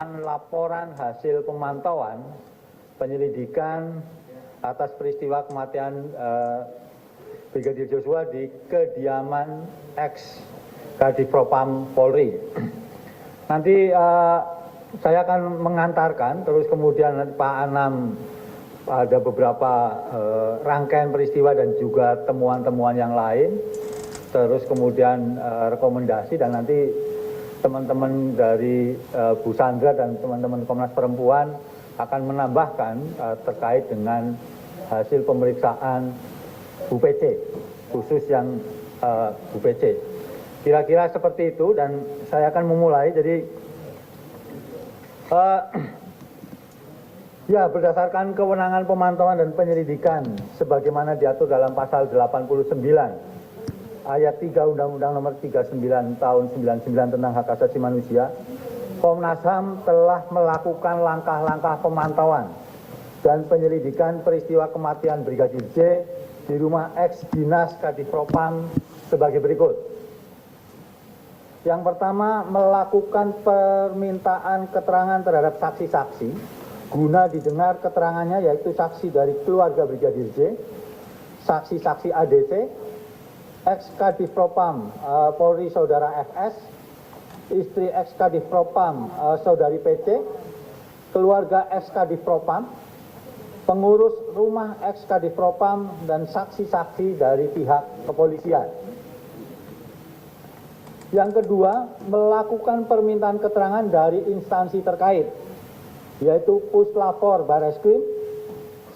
Laporan hasil pemantauan penyelidikan atas peristiwa kematian Brigadir Joshua di kediaman ex Kadifropam Polri. Nanti saya akan mengantarkan, terus kemudian Pak Anam ada beberapa rangkaian peristiwa dan juga temuan-temuan yang lain, terus kemudian rekomendasi, dan nanti teman-teman dari Bu Sandra dan teman-teman Komnas Perempuan akan menambahkan terkait dengan hasil pemeriksaan Bu PC, khusus yang Bu PC. Kira-kira seperti itu, dan saya akan memulai. Jadi ya, berdasarkan kewenangan pemantauan dan penyelidikan sebagaimana diatur dalam pasal 89 ayat 3 Undang-Undang Nomor 39 Tahun 99 tentang Hak Asasi Manusia, Komnas HAM telah melakukan langkah-langkah pemantauan dan penyelidikan peristiwa kematian Brigadir J di rumah ex Dinas Kadifropam sebagai berikut. Yang pertama, melakukan permintaan keterangan terhadap saksi-saksi guna didengar keterangannya, yaitu saksi dari keluarga Brigadir J, saksi-saksi ADC, ex Kadifropam Polri Saudara FS, istri ex Kadifropam Saudari PC, keluarga ex Kadifropam, pengurus rumah ex Kadifropam, dan saksi-saksi dari pihak kepolisian. Yang kedua, melakukan permintaan keterangan dari instansi terkait, yaitu Puslapor Bareskrim,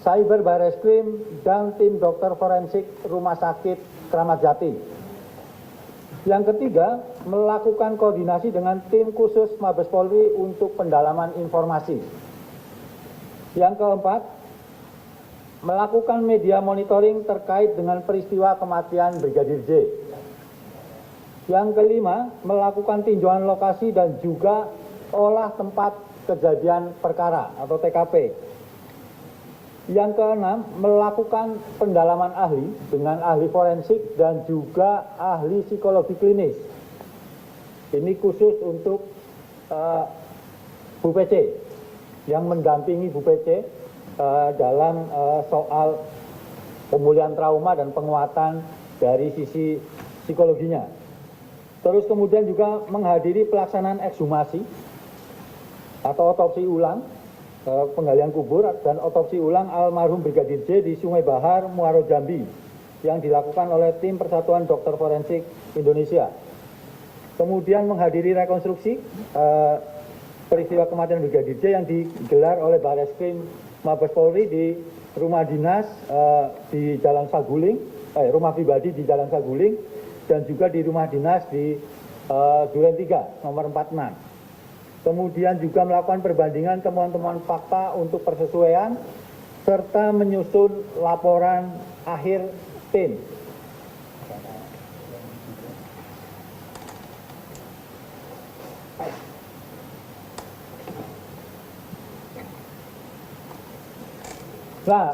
Cyber Bareskrim, dan tim dokter forensik Rumah Sakit Kramat Jati. Yang ketiga, melakukan koordinasi dengan tim khusus Mabes Polri untuk pendalaman informasi. Yang keempat, melakukan media monitoring terkait dengan peristiwa kematian Brigadir J. Yang kelima, melakukan tinjauan lokasi dan juga olah tempat kejadian perkara atau TKP. Yang keenam, melakukan pendalaman ahli dengan ahli forensik dan juga ahli psikologi klinis. Ini khusus untuk Bu PC, yang mendampingi Bu PC dalam soal pemulihan trauma dan penguatan dari sisi psikologinya. Terus kemudian juga menghadiri pelaksanaan ekshumasi atau otopsi ulang, penggalian kubur dan otopsi ulang almarhum Brigadir J di Sungai Bahar, Muaro Jambi, yang dilakukan oleh tim Persatuan Dokter Forensik Indonesia. Kemudian menghadiri rekonstruksi peristiwa kematian Brigadir J yang digelar oleh Bareskrim Mabes Polri di rumah dinas di Jalan Saguling, rumah pribadi di Jalan Saguling, dan juga di rumah dinas di Duren 3 nomor 46. Kemudian juga melakukan perbandingan temuan-temuan fakta untuk persesuaian, serta menyusun laporan akhir tim. Nah,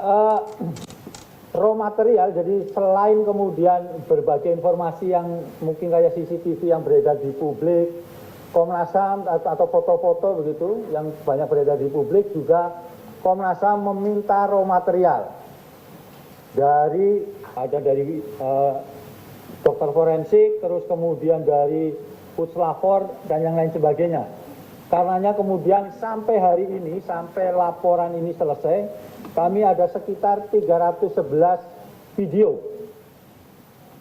raw material, jadi selain kemudian berbagai informasi yang mungkin kayak CCTV yang beredar di publik, Komnas HAM atau foto-foto begitu yang banyak beredar di publik, juga Komnas HAM meminta raw material dari dokter forensik, terus kemudian dari Puslapor dan yang lain sebagainya. Karenanya kemudian sampai hari ini, sampai laporan ini selesai, kami ada sekitar 311 video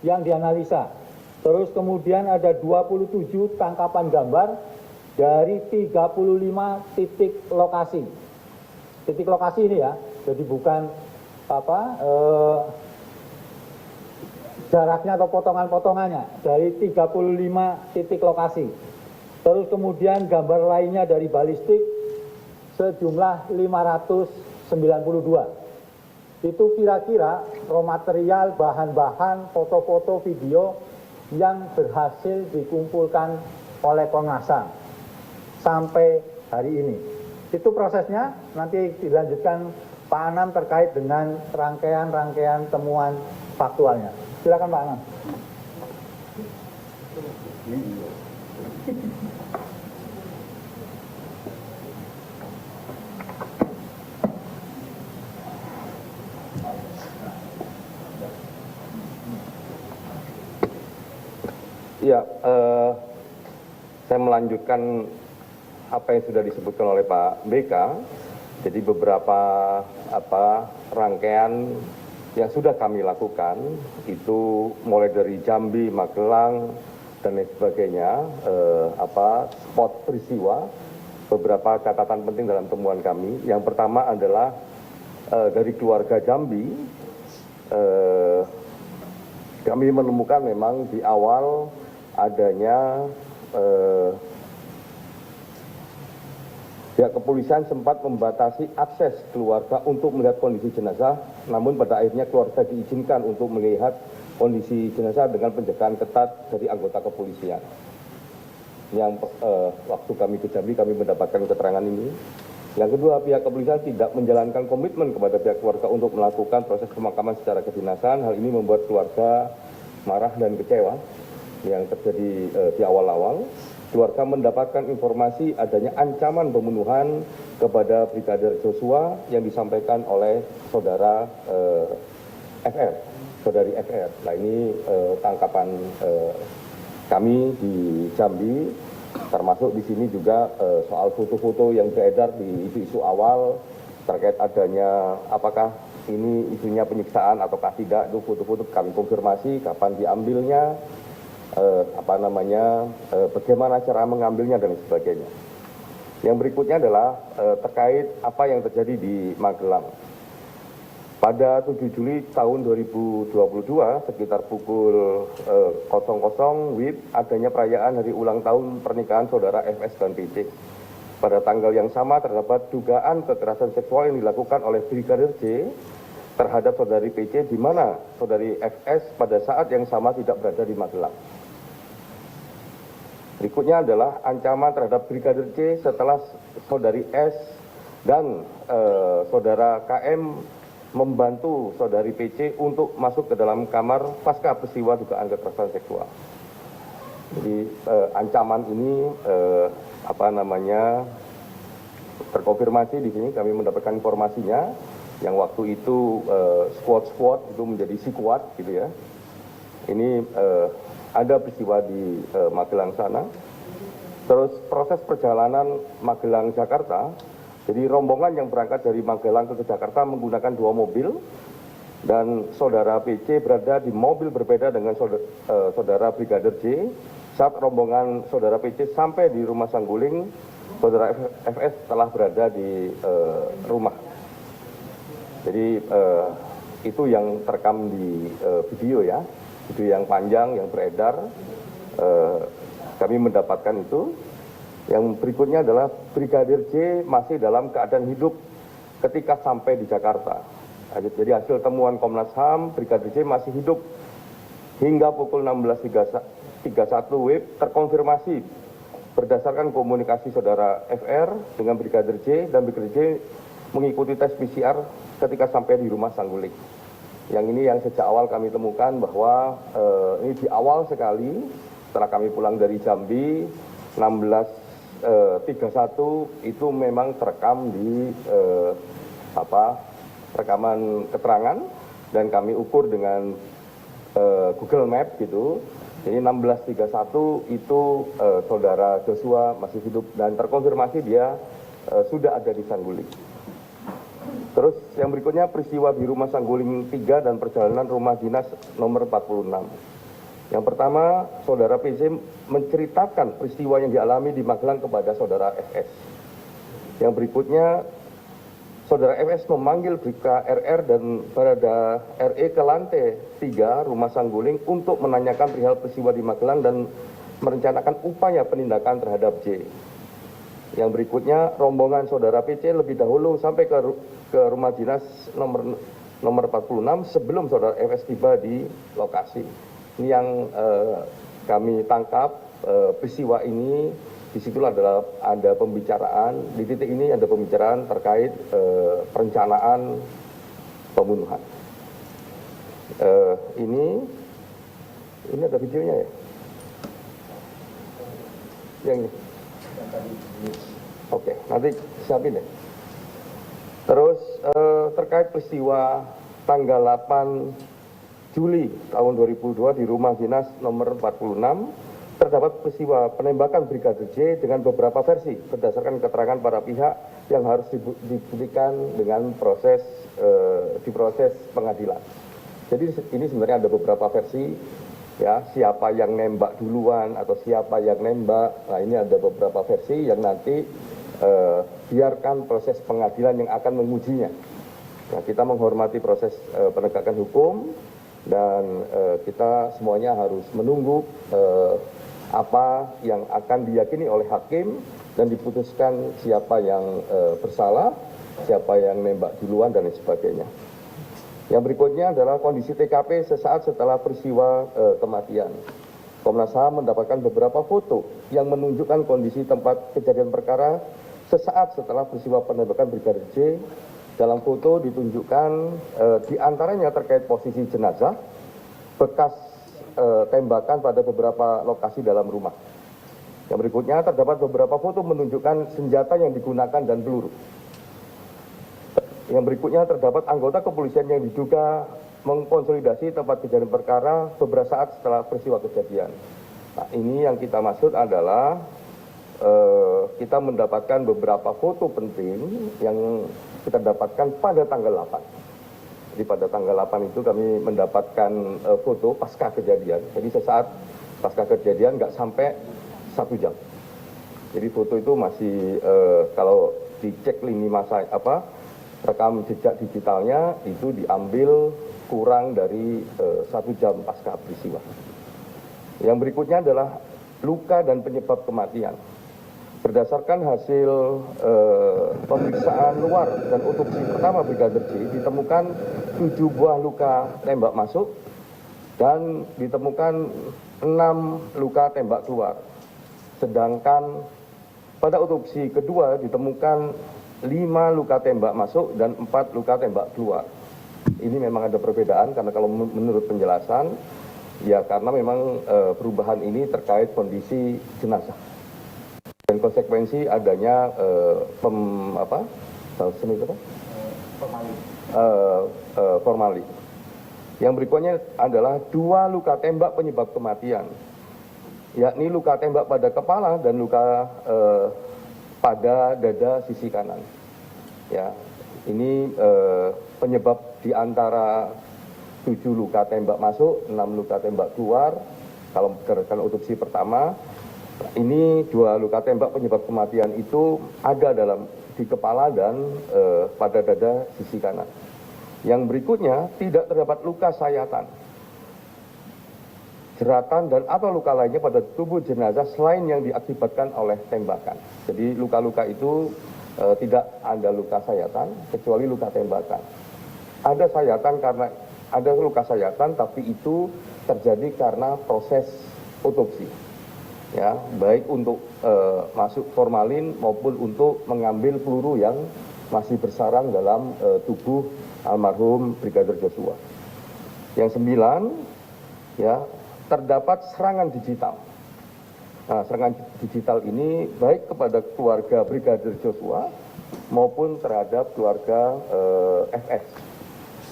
yang dianalisa. Terus kemudian ada 27 tangkapan gambar dari 35 titik lokasi. Titik lokasi ini ya, jadi bukan jaraknya atau potongan-potongannya, dari 35 titik lokasi. Terus kemudian gambar lainnya dari balistik sejumlah 592. Itu kira-kira raw material, bahan-bahan, foto-foto, video yang berhasil dikumpulkan oleh Komnas HAM sampai hari ini. Itu prosesnya, nanti dilanjutkan Pak Anam terkait dengan rangkaian-rangkaian temuan faktualnya. Silakan Pak Anam. Ya, saya melanjutkan apa yang sudah disebutkan oleh Pak BK. Jadi beberapa rangkaian yang sudah kami lakukan itu mulai dari Jambi, Magelang dan lain sebagainya, spot peristiwa. Beberapa catatan penting dalam temuan kami. Yang pertama adalah dari keluarga Jambi, kami menemukan memang di awal adanya pihak kepolisian sempat membatasi akses keluarga untuk melihat kondisi jenazah, namun pada akhirnya keluarga diizinkan untuk melihat kondisi jenazah dengan penjagaan ketat dari anggota kepolisian. Yang waktu kami ke Jambi kami mendapatkan keterangan ini. Yang kedua, pihak kepolisian tidak menjalankan komitmen kepada pihak keluarga untuk melakukan proses pemakaman secara kedinasan. Hal ini membuat keluarga marah dan kecewa yang terjadi di awal-awal. Keluarga mendapatkan informasi adanya ancaman pembunuhan kepada Brigadir Joshua yang disampaikan oleh saudara FR, saudari FR. Nah, ini tangkapan kami di Jambi, termasuk di sini juga soal foto-foto yang beredar di isu-isu awal terkait adanya apakah ini isunya penyiksaan ataukah tidak. Itu foto-foto kami konfirmasi kapan diambilnya, bagaimana cara mengambilnya dan sebagainya. Yang berikutnya adalah terkait apa yang terjadi di Magelang. Pada 7 Juli tahun 2022 sekitar pukul 00 WIB adanya perayaan hari ulang tahun pernikahan saudara FS dan PC. Pada tanggal yang sama terdapat dugaan kekerasan seksual yang dilakukan oleh Brigadir J terhadap saudari PC, di mana saudari FS pada saat yang sama tidak berada di Magelang. Berikutnya adalah ancaman terhadap Brigadir C setelah saudari S dan saudara KM membantu saudari PC untuk masuk ke dalam kamar pasca peristiwa dugaan kekerasan seksual. Jadi ancaman ini terkonfirmasi di sini. Kami mendapatkan informasinya yang waktu itu squad itu menjadi sikuat gitu ya. Ini ada peristiwa di Magelang sana. Terus proses perjalanan Magelang Jakarta. Jadi rombongan yang berangkat dari Magelang ke Jakarta menggunakan 2 mobil dan saudara PC berada di mobil berbeda dengan saudara Brigadir J. Saat rombongan saudara PC sampai di rumah Sangguling, saudara FS telah berada di rumah. Jadi itu yang terekam di video ya, video yang panjang yang beredar. Kami mendapatkan itu. Yang berikutnya adalah Brigadir J masih dalam keadaan hidup ketika sampai di Jakarta. Jadi hasil temuan Komnas HAM, Brigadir J masih hidup hingga pukul 16.31 WIB terkonfirmasi berdasarkan komunikasi saudara FR dengan Brigadir J, dan Brigadir J mengikuti tes PCR ketika sampai di rumah Sangguling. Yang ini yang sejak awal kami temukan bahwa ini di awal sekali setelah kami pulang dari Jambi 16.31 itu memang terekam di rekaman keterangan dan kami ukur dengan Google Map gitu. Jadi 16.31 itu saudara Joshua masih hidup dan terkonfirmasi dia sudah ada di Sangguling. Terus yang berikutnya peristiwa di rumah Sangguling 3 dan perjalanan rumah dinas nomor 46. Yang pertama, saudara PC menceritakan peristiwa yang dialami di Magelang kepada saudara FS. Yang berikutnya, saudara FS memanggil Bribka RR dan Barada RE ke lantai 3 rumah Sangguling untuk menanyakan perihal peristiwa di Magelang dan merencanakan upaya penindakan terhadap J. Yang berikutnya, rombongan saudara PC lebih dahulu sampai ke rumah dinas nomor 46 sebelum saudara FS tiba di lokasi. Ini yang kami tangkap peristiwa ini. Disitulah ada pembicaraan, di titik ini ada pembicaraan terkait perencanaan pembunuhan. Ini ada videonya ya? Yang ini? Oke, nanti siapin deh. Terus terkait peristiwa tanggal 8 Juli tahun 2002 di rumah dinas nomor 46, terdapat peristiwa penembakan Brigadir J dengan beberapa versi berdasarkan keterangan para pihak yang harus dibuktikan dengan diproses pengadilan. Jadi ini sebenarnya ada beberapa versi, ya, siapa yang nembak duluan atau siapa yang nembak. Nah, ini ada beberapa versi yang nanti biarkan proses pengadilan yang akan mengujinya. Nah, kita menghormati proses penegakan hukum dan kita semuanya harus menunggu apa yang akan diyakini oleh hakim dan diputuskan siapa yang bersalah, siapa yang nembak duluan dan lain sebagainya. Yang berikutnya adalah kondisi TKP sesaat setelah peristiwa kematian. Komnas HAM mendapatkan beberapa foto yang menunjukkan kondisi tempat kejadian perkara sesaat setelah peristiwa penembakan Brigadir J. Dalam foto ditunjukkan diantaranya terkait posisi jenazah, bekas tembakan pada beberapa lokasi dalam rumah. Yang berikutnya terdapat beberapa foto menunjukkan senjata yang digunakan dan peluru. Yang berikutnya terdapat anggota kepolisian yang diduga mengkonsolidasi tempat kejadian perkara beberapa saat setelah peristiwa kejadian. Nah, ini yang kita maksud adalah kita mendapatkan beberapa foto penting yang kita dapatkan pada tanggal 8. Jadi pada tanggal 8 itu kami mendapatkan foto pasca kejadian. Jadi sesaat pasca kejadian nggak sampai 1 jam. Jadi foto itu masih kalau dicek lini masa rekam jejak digitalnya itu diambil kurang dari 1 jam pasca peristiwa. Yang berikutnya adalah luka dan penyebab kematian. Berdasarkan hasil pemeriksaan luar dan otopsi pertama Brigadir J, ditemukan 7 buah luka tembak masuk dan ditemukan 6 luka tembak keluar. Sedangkan pada otopsi kedua ditemukan 5 luka tembak masuk dan 4 luka tembak keluar. Ini memang ada perbedaan karena kalau menurut penjelasan, ya karena memang perubahan ini terkait kondisi jenazah. Dan konsekuensi adanya formalin. Yang berikutnya adalah 2 luka tembak penyebab kematian, yakni luka tembak pada kepala dan luka pada dada sisi kanan. Ya, ini penyebab di antara 7 luka tembak masuk, 6 luka tembak keluar. Kalau berdasarkan otopsi pertama, ini 2 luka tembak penyebab kematian itu ada di kepala dan pada dada sisi kanan. Yang berikutnya tidak terdapat luka sayatan, jeratan dan atau luka lainnya pada tubuh jenazah selain yang diakibatkan oleh tembakan. Jadi luka-luka itu tidak ada luka sayatan kecuali luka tembakan. Ada sayatan karena ada luka sayatan tapi itu terjadi karena proses otopsi. Ya, baik untuk masuk formalin maupun untuk mengambil peluru yang masih bersarang dalam tubuh almarhum Brigadir Joshua. Yang 9, ya, terdapat serangan digital. Nah, serangan digital ini baik kepada keluarga Brigadir Joshua maupun terhadap keluarga FS.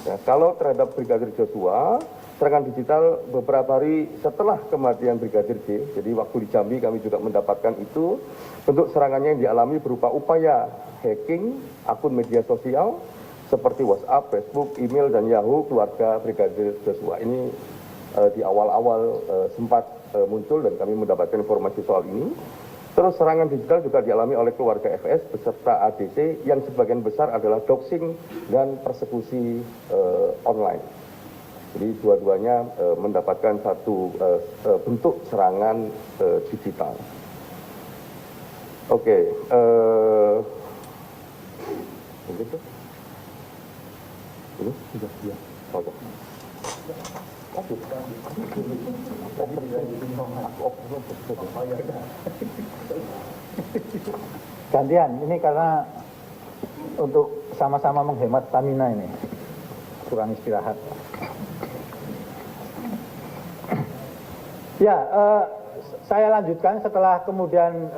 Ya, kalau terhadap Brigadir Joshua, serangan digital beberapa hari setelah kematian Brigadir J, jadi waktu di Jambi kami juga mendapatkan itu. Bentuk serangannya yang dialami berupa upaya hacking akun media sosial seperti WhatsApp, Facebook, email, dan Yahoo keluarga Brigadir Joshua. Ini di awal-awal sempat muncul dan kami mendapatkan informasi soal ini. Terus serangan digital juga dialami oleh keluarga FS beserta ADC yang sebagian besar adalah doxing dan persekusi online. Jadi dua-duanya mendapatkan satu bentuk serangan digital. Oke, begitu? Ini sudah ya. Oke. Gantian, ini karena untuk sama-sama menghemat stamina ini, kurang istirahat. Ya, saya lanjutkan setelah kemudian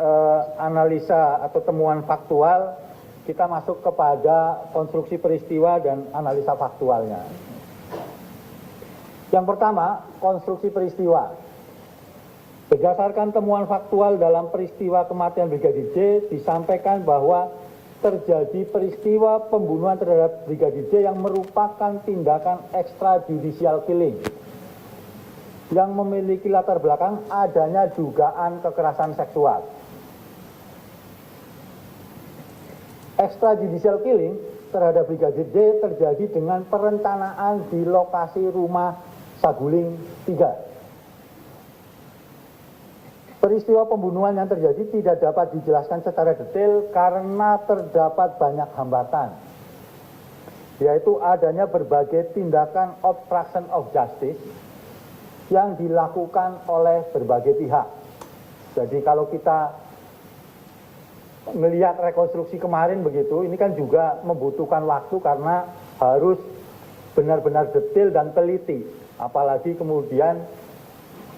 analisa atau temuan faktual, kita masuk kepada konstruksi peristiwa dan analisa faktualnya. Yang pertama, konstruksi peristiwa. Berdasarkan temuan faktual dalam peristiwa kematian Brigadir J, disampaikan bahwa terjadi peristiwa pembunuhan terhadap Brigadir J yang merupakan tindakan extrajudicial killing yang memiliki latar belakang adanya dugaan kekerasan seksual. Extrajudicial killing terhadap Brigadir J terjadi dengan perencanaan di lokasi rumah Saguling 3. Peristiwa pembunuhan yang terjadi tidak dapat dijelaskan secara detail karena terdapat banyak hambatan, yaitu adanya berbagai tindakan obstruction of justice yang dilakukan oleh berbagai pihak. Jadi kalau kita melihat rekonstruksi kemarin begitu, ini kan juga membutuhkan waktu karena harus benar-benar detail dan teliti. Apalagi kemudian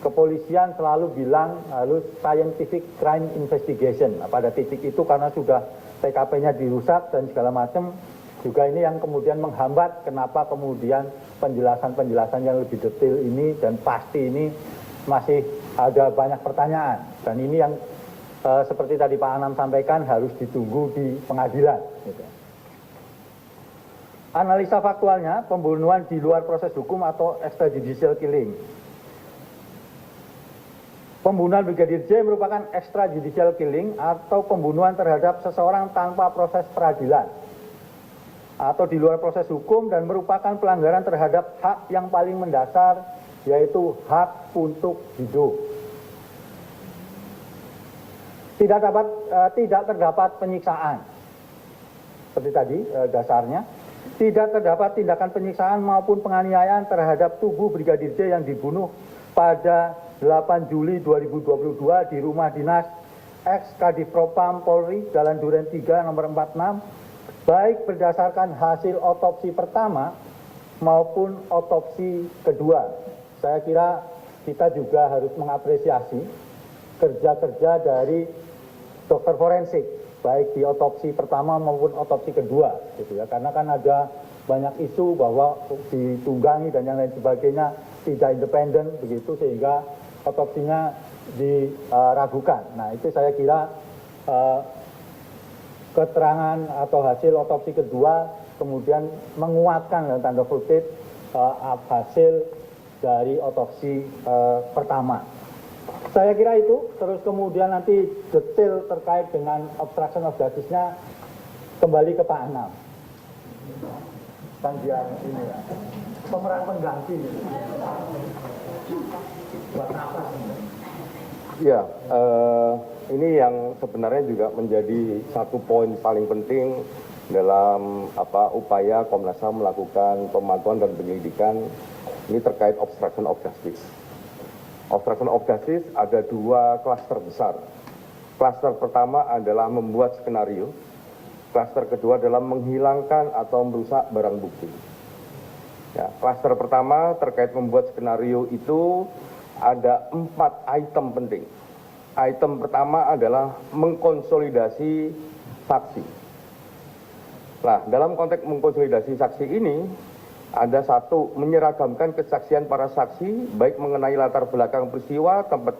kepolisian selalu bilang harus scientific crime investigation. Nah, pada titik itu karena sudah TKP-nya dirusak dan segala macam, juga ini yang kemudian menghambat kenapa kemudian penjelasan-penjelasan yang lebih detail ini dan pasti ini masih ada banyak pertanyaan. Dan ini yang seperti tadi Pak Anam sampaikan harus ditunggu di pengadilan. Gitu. Analisa faktualnya, pembunuhan di luar proses hukum atau extrajudicial killing. Pembunuhan Brigadir J merupakan extrajudicial killing atau pembunuhan terhadap seseorang tanpa proses peradilan atau di luar proses hukum dan merupakan pelanggaran terhadap hak yang paling mendasar, yaitu hak untuk hidup. Tidak terdapat penyiksaan. Seperti tadi dasarnya, tidak terdapat tindakan penyiksaan maupun penganiayaan terhadap tubuh Brigadir J yang dibunuh pada 8 Juli 2022 di rumah dinas ex Kadifropam Polri Jalan Duren 3 nomor 46, baik berdasarkan hasil otopsi pertama maupun otopsi kedua. Saya kira kita juga harus mengapresiasi kerja-kerja dari dokter forensik, baik di otopsi pertama maupun otopsi kedua, gitu ya. Karena kan ada banyak isu bahwa ditunggangi dan yang lain sebagainya tidak independen, begitu sehingga otopsinya diragukan. Nah, itu saya kira keterangan atau hasil otopsi kedua kemudian menguatkan dalam tanda kutip hasil dari otopsi pertama. Saya kira itu, terus kemudian nanti detail terkait dengan obstruction of justice-nya kembali ke Pak Anam. Kan dia ini ya, pemeran pengganti. Buat apa? Ya, ini yang sebenarnya juga menjadi satu poin paling penting dalam upaya Komnas HAM melakukan pemantauan dan penyelidikan ini terkait obstruction of justice. Obstruction of justice ada dua klaster besar. Klaster pertama adalah membuat skenario. Klaster kedua adalah menghilangkan atau merusak barang bukti. Ya, klaster pertama terkait membuat skenario itu ada 4 item penting. Item pertama adalah mengkonsolidasi saksi. Nah, dalam konteks mengkonsolidasi saksi ini, ada satu, menyeragamkan kesaksian para saksi, baik mengenai latar belakang peristiwa, tempat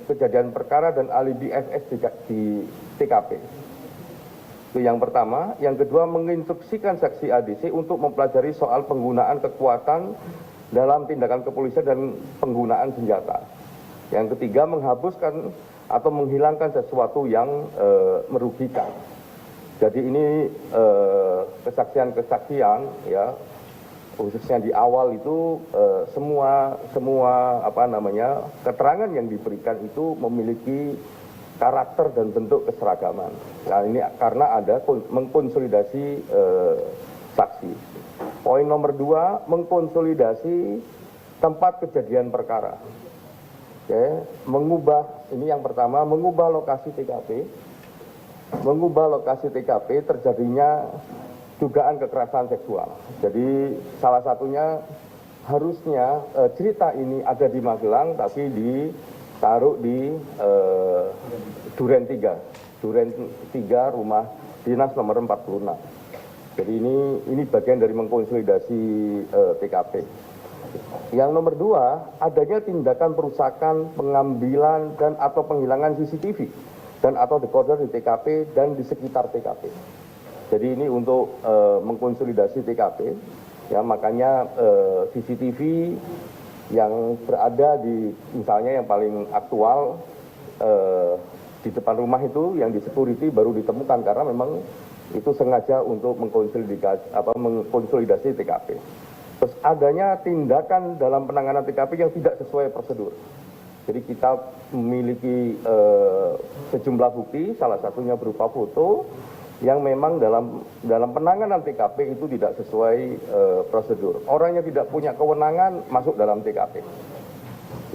kejadian perkara, dan alibi FS di TKP. Itu yang pertama. Yang kedua, menginstruksikan saksi ADC untuk mempelajari soal penggunaan kekuatan dalam tindakan kepolisian dan penggunaan senjata. Yang ketiga, menghapuskan atau menghilangkan sesuatu yang merugikan. Jadi ini kesaksian-kesaksian ya, khususnya di awal itu semua keterangan yang diberikan itu memiliki karakter dan bentuk keseragaman. Nah, ini karena ada mengkonsolidasi saksi. Poin nomor 2, mengkonsolidasi tempat kejadian perkara. Oke, ini yang pertama, mengubah lokasi TKP. Mengubah lokasi TKP terjadinya dugaan kekerasan seksual. Jadi salah satunya harusnya cerita ini ada di Magelang tapi ditaruh di Duren 3. Duren 3 rumah dinas nomor 46. Jadi ini bagian dari mengkonsolidasi TKP. Yang nomor dua, adanya tindakan perusakan, pengambilan dan atau penghilangan CCTV dan atau decoder di TKP dan di sekitar TKP. Jadi ini untuk mengkonsolidasi TKP, ya makanya CCTV yang berada di misalnya yang paling aktual di depan rumah itu yang di security baru ditemukan karena memang itu sengaja untuk mengkonsolidasi TKP. Terus adanya tindakan dalam penanganan TKP yang tidak sesuai prosedur. Jadi kita memiliki sejumlah bukti, salah satunya berupa foto yang memang dalam penanganan TKP itu tidak sesuai prosedur. Orang yang tidak punya kewenangan masuk dalam TKP.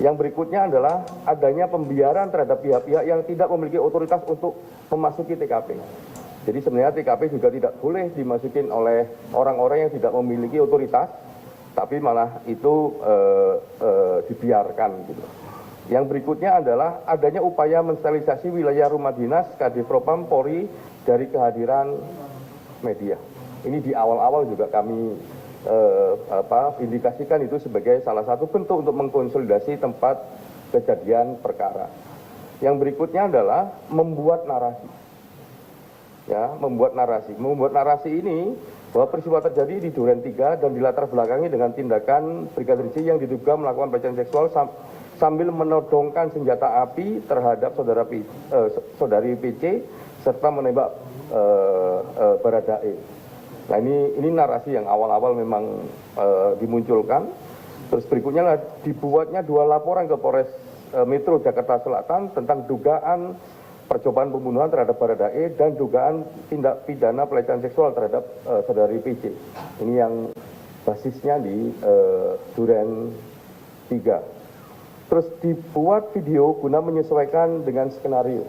Yang berikutnya adalah adanya pembiaran terhadap pihak-pihak yang tidak memiliki otoritas untuk memasuki TKP. Jadi sebenarnya TKP juga tidak boleh dimasukin oleh orang-orang yang tidak memiliki otoritas, tapi malah itu dibiarkan gitu. Yang berikutnya adalah adanya upaya mensterilisasi wilayah rumah dinas Kadif Propam Polri dari kehadiran media. Ini di awal-awal juga kami indikasikan itu sebagai salah satu bentuk untuk mengkonsolidasi tempat kejadian perkara. Yang berikutnya adalah membuat narasi. Ya, membuat narasi ini bahwa peristiwa terjadi di Duren 3 dan dilatar belakangi dengan tindakan Brigadir J yang diduga melakukan pelecehan seksual sambil menodongkan senjata api terhadap saudari PC serta menembak Baradae. Nah ini narasi yang awal-awal memang dimunculkan. Terus berikutnya lah dibuatnya 2 laporan ke Polres Metro Jakarta Selatan tentang dugaan percobaan pembunuhan terhadap Baradae dan dugaan tindak pidana pelecehan seksual terhadap saudari PC. Ini yang basisnya di Duren 3. Terus dibuat video guna menyesuaikan dengan skenario.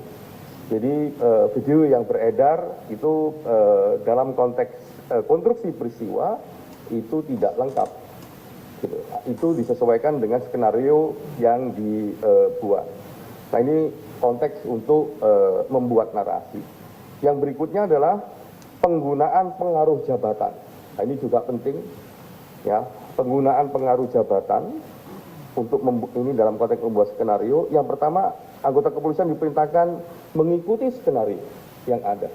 Jadi video yang beredar itu dalam konteks konstruksi peristiwa itu tidak lengkap. Gitu. Itu disesuaikan dengan skenario yang dibuat. Nah ini konteks untuk membuat narasi. Yang berikutnya adalah penggunaan pengaruh jabatan. Nah ini juga penting, ya penggunaan pengaruh jabatan untuk ini dalam konteks membuat skenario. Yang pertama, anggota kepolisian diperintahkan mengikuti skenario yang ada.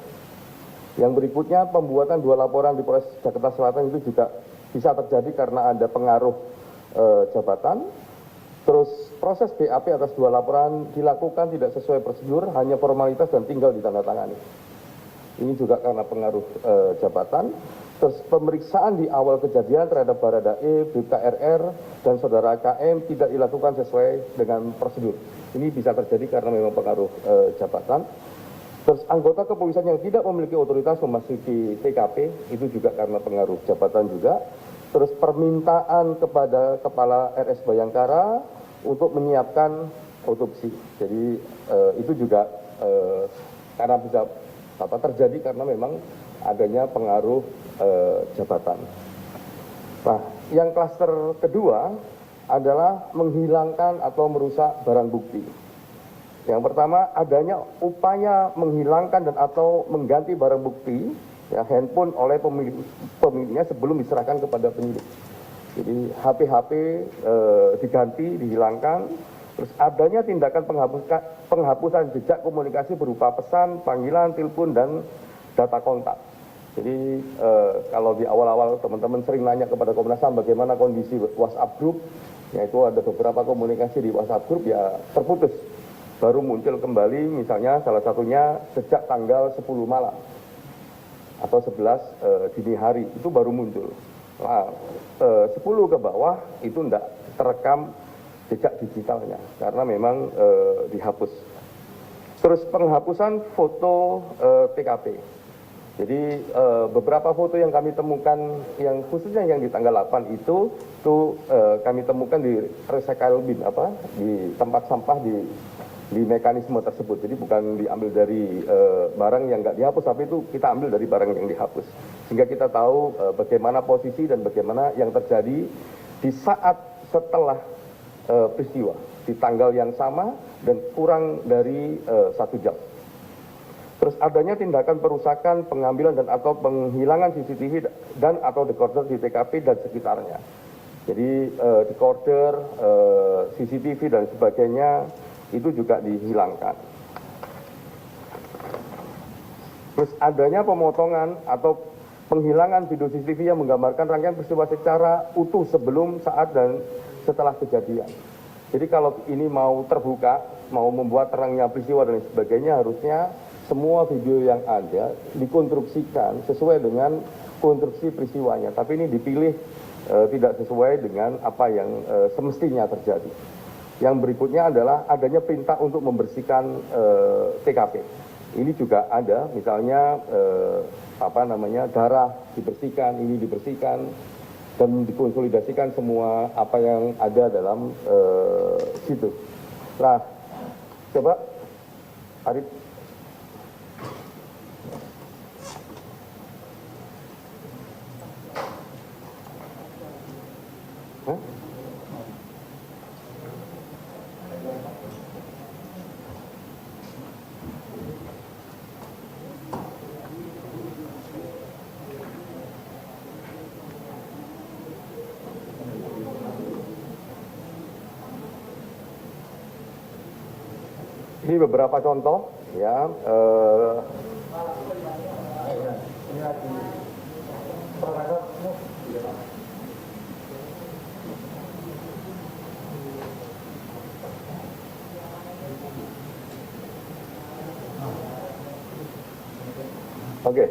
Yang berikutnya, pembuatan 2 laporan di Polres Jakarta Selatan itu juga bisa terjadi karena ada pengaruh jabatan. Terus proses BAP atas 2 laporan dilakukan tidak sesuai prosedur, hanya formalitas dan tinggal ditandatangani. Ini juga karena pengaruh jabatan. Terus pemeriksaan di awal kejadian terhadap Baradae, BKRR, dan saudara KM tidak dilakukan sesuai dengan prosedur. Ini bisa terjadi karena memang pengaruh jabatan. Terus anggota kepolisian yang tidak memiliki otoritas memasuki TKP, itu juga karena pengaruh jabatan juga. Terus permintaan kepada Kepala RS Bayangkara untuk menyiapkan otopsi. Jadi itu juga karena bisa terjadi karena memang adanya pengaruh jabatan. Nah, yang klaster kedua adalah menghilangkan atau merusak barang bukti. Yang pertama, adanya upaya menghilangkan dan atau mengganti barang bukti, ya, handphone oleh pemiliknya sebelum diserahkan kepada penyidik. Jadi HP-HP diganti, dihilangkan. Terus adanya tindakan penghapusan jejak komunikasi berupa pesan, panggilan, telepon, dan data kontak. Jadi kalau di awal-awal teman-teman sering nanya kepada Komnas HAM bagaimana kondisi WhatsApp group, yaitu ada beberapa komunikasi di WhatsApp group ya terputus. Baru muncul kembali misalnya salah satunya sejak tanggal 10 malam atau 11 dini hari itu baru muncul. Nah, 10 ke bawah itu tidak terekam jejak digitalnya karena memang dihapus. Terus penghapusan foto TKP. Jadi beberapa foto yang kami temukan, yang khususnya yang di tanggal 8 itu kami temukan di recycle bin di tempat sampah di mekanisme tersebut. Jadi bukan diambil dari barang yang nggak dihapus, tapi itu kita ambil dari barang yang dihapus. Sehingga kita tahu bagaimana posisi dan bagaimana yang terjadi di saat setelah peristiwa di tanggal yang sama dan kurang dari 1 jam. Terus adanya tindakan perusakan, pengambilan dan atau penghilangan CCTV dan atau decoder di TKP dan sekitarnya. Jadi decoder, CCTV dan sebagainya itu juga dihilangkan. Terus adanya pemotongan atau penghilangan video CCTV yang menggambarkan rangkaian peristiwa secara utuh sebelum, saat, dan setelah kejadian. Jadi kalau ini mau terbuka, mau membuat terangnya peristiwa dan sebagainya, harusnya semua video yang ada dikonstruksikan sesuai dengan konstruksi peristiwanya. Tapi ini dipilih tidak sesuai dengan apa yang semestinya terjadi. Yang berikutnya adalah adanya perintah untuk membersihkan TKP. Ini juga ada, misalnya darah dibersihkan, ini dibersihkan dan dikonsolidasikan semua apa yang ada dalam situ. Nah, coba Arif. Hah? Ini beberapa contoh ya. Oke.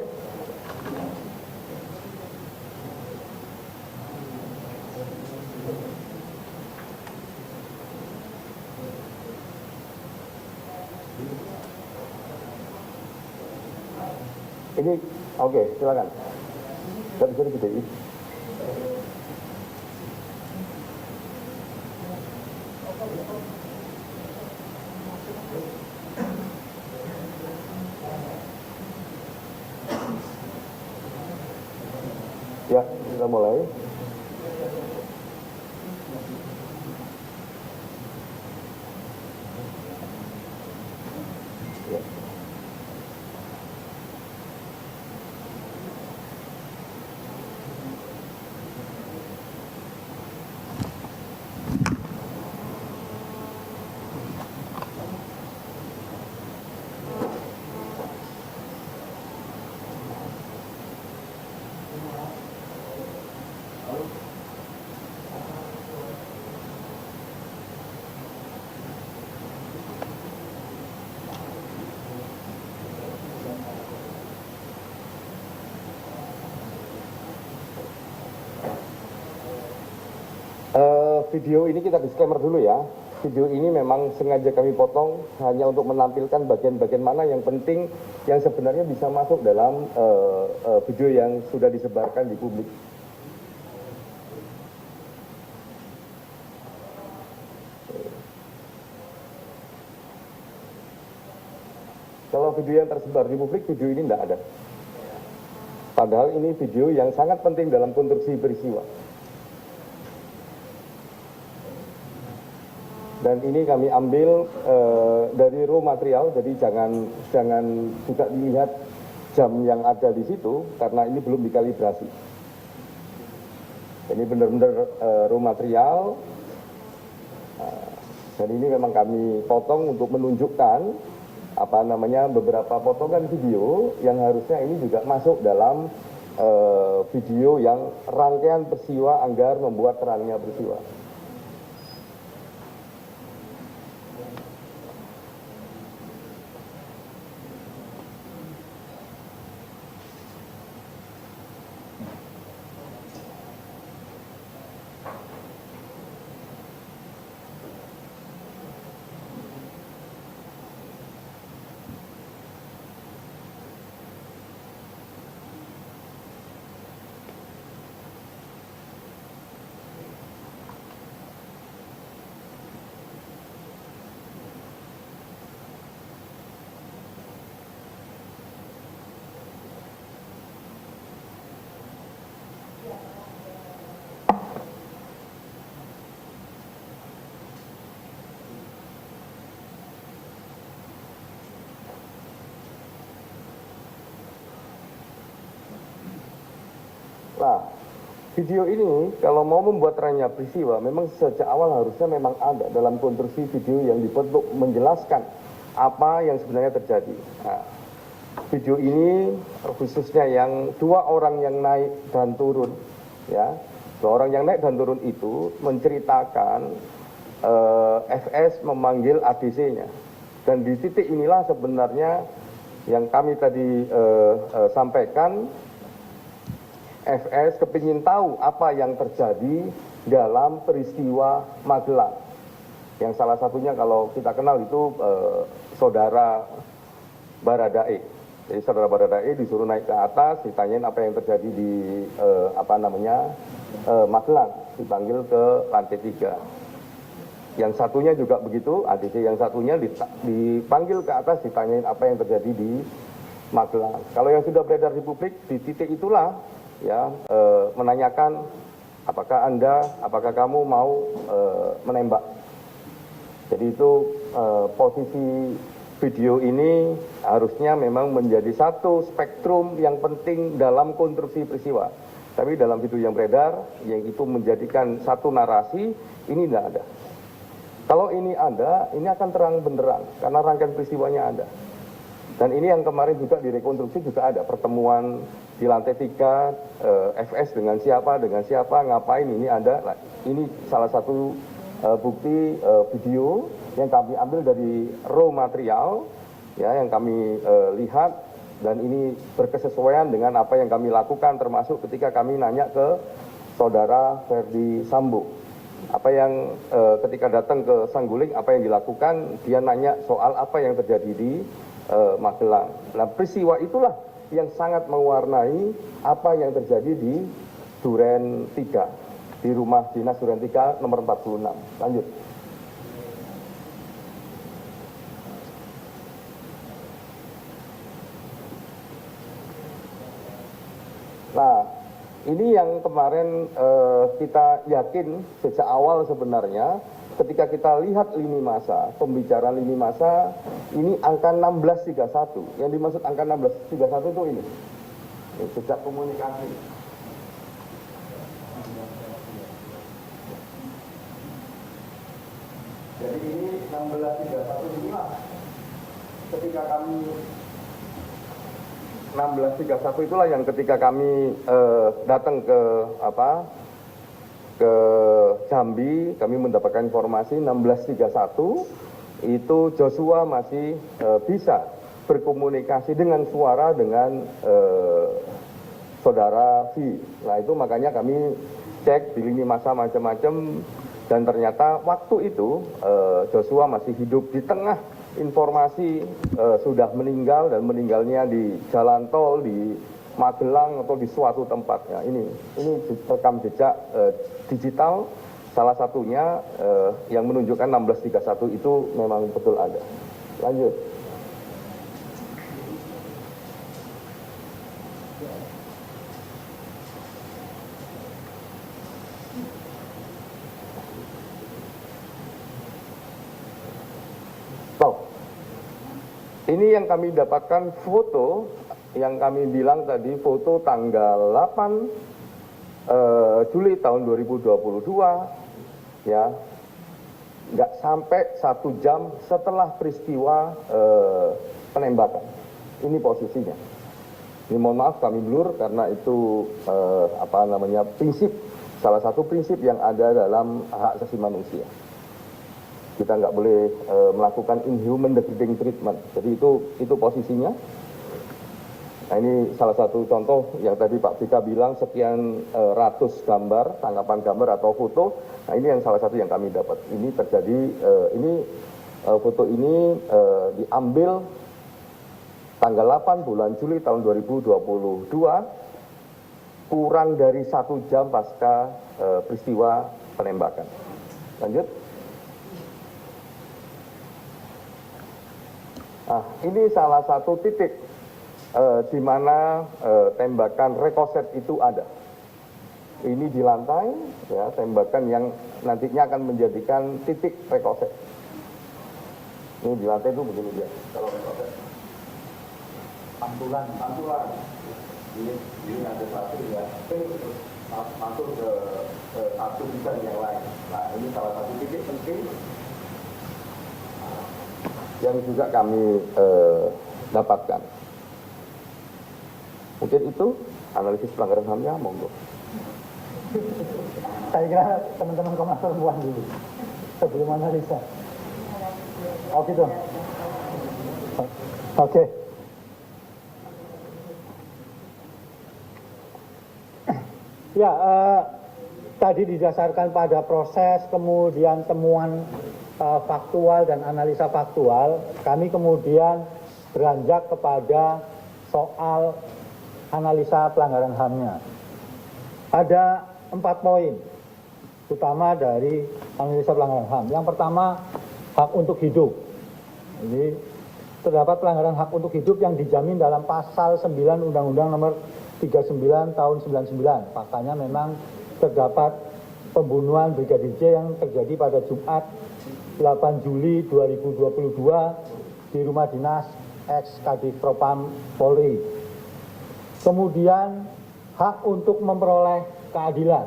Ini oke, silakan. Tidak bisa digedein. Ya, kita mulai. Ya. Video ini kita disclaimer dulu ya. Video ini memang sengaja kami potong hanya untuk menampilkan bagian-bagian mana yang penting yang sebenarnya bisa masuk dalam video yang sudah disebarkan di publik. Kalau video yang tersebar di publik, video ini tidak ada. Padahal ini video yang sangat penting dalam konstruksi peristiwa. Dan ini kami ambil dari raw material, jadi jangan juga dilihat jam yang ada di situ karena ini belum dikalibrasi. Ini benar-benar raw material, dan ini memang kami potong untuk menunjukkan beberapa potongan video yang harusnya ini juga masuk dalam video yang rangkaian peristiwa agar membuat terangnya peristiwa. Nah, Video ini kalau mau membuat terangnya peristiwa, memang sejak awal harusnya memang ada dalam konstruksi video yang dibuat untuk menjelaskan apa yang sebenarnya terjadi. Nah, video ini khususnya yang dua orang yang naik dan turun, ya, dua orang yang naik dan turun itu menceritakan FS memanggil ADC-nya, dan di titik inilah sebenarnya yang kami tadi sampaikan. FS kepingin tahu apa yang terjadi dalam peristiwa Magelang. Yang salah satunya kalau kita kenal itu saudara Baradae. Jadi saudara Baradae disuruh naik ke atas, ditanyain apa yang terjadi di Magelang, dipanggil ke lantai 3. Yang satunya juga begitu, ADC yang satunya dipanggil ke atas, ditanyain apa yang terjadi di Magelang. Kalau yang sudah beredar di publik, di titik itulah ya menanyakan apakah kamu mau menembak. Jadi itu posisi video ini harusnya memang menjadi satu spektrum yang penting dalam konstruksi peristiwa. Tapi dalam video yang beredar, yang itu menjadikan satu narasi, ini tidak ada. Kalau ini ada, ini akan terang benderang karena rangkaian peristiwanya ada. Dan ini yang kemarin juga direkonstruksi juga ada pertemuan di lantai 3, FS dengan siapa, ngapain, ini ada. Nah, ini salah satu bukti video yang kami ambil dari raw material, ya, yang kami lihat, dan ini berkesesuaian dengan apa yang kami lakukan, termasuk ketika kami nanya ke saudara Ferdi Sambo. Apa yang ketika datang ke Saguling, apa yang dilakukan, dia nanya soal apa yang terjadi di Magelang. Nah, peristiwa itulah yang sangat mewarnai apa yang terjadi di Duren 3, di rumah dinas Duren 3 nomor 46. Lanjut. Nah, ini yang kemarin kita yakin sejak awal sebenarnya. Ketika kita lihat lini masa, pembicaraan lini masa, ini angka 1631. Yang dimaksud angka 1631 itu ini. Sejak komunikasi. Jadi ini 1631 inilah ketika kami 1631 itulah yang ketika kami datang ke Jambi, kami mendapatkan informasi 1631 itu Joshua masih bisa berkomunikasi dengan suara dengan saudara V. Nah, itu makanya kami cek di lini masa macam-macam, dan ternyata waktu itu Joshua masih hidup di tengah informasi sudah meninggal, dan meninggalnya di jalan tol di Magelang atau di suatu tempat. Ya, ini rekam jejak digital, salah satunya yang menunjukkan 1631 itu memang betul ada. Lanjut. Ini yang kami dapatkan foto, yang kami bilang tadi foto tanggal 8 Juli tahun 2022, ya, nggak sampai 1 jam setelah peristiwa penembakan. Ini posisinya. Ini mohon maaf kami blur karena itu prinsip, salah satu prinsip yang ada dalam hak asasi manusia. Kita nggak boleh melakukan inhuman degrading treatment. Jadi itu posisinya. Nah, ini salah satu contoh yang tadi Pak Bika bilang sekian ratus gambar, tangkapan gambar atau foto. Nah, ini yang salah satu yang kami dapat. Ini terjadi, foto ini diambil tanggal 8 bulan Juli tahun 2022, kurang dari 1 jam pasca peristiwa penembakan. Lanjut. Nah, ini salah satu titik di mana tembakan rekoset itu ada. Ini di lantai, ya, tembakan yang nantinya akan menjadikan titik rekoset. Ini di lantai itu begini dia, kalau rekoset. Pantulan. Ini ada satu ya. masuk ke satu bidang yang lain. Nah, ini salah satu titik penting yang juga kami dapatkan. Mungkin itu analisis pelanggaran HAM-nya, monggo. Saya kira teman-teman Komnas Perempuan dulu sebelum analisa. Oh gitu. Oke. Ya, tadi didasarkan pada proses, kemudian temuan faktual dan analisa faktual, kami kemudian beranjak kepada soal analisa pelanggaran HAM-nya. Ada 4 poin utama dari analisa pelanggaran HAM. Yang pertama, hak untuk hidup. Ini terdapat pelanggaran hak untuk hidup yang dijamin dalam pasal 9 Undang-Undang Nomor 39 tahun 99. Faktanya memang terdapat pembunuhan Brigadir J yang terjadi pada Jumat 8 Juli 2022 di rumah dinas ex Kadif Propam Polri. Kemudian hak untuk memperoleh keadilan.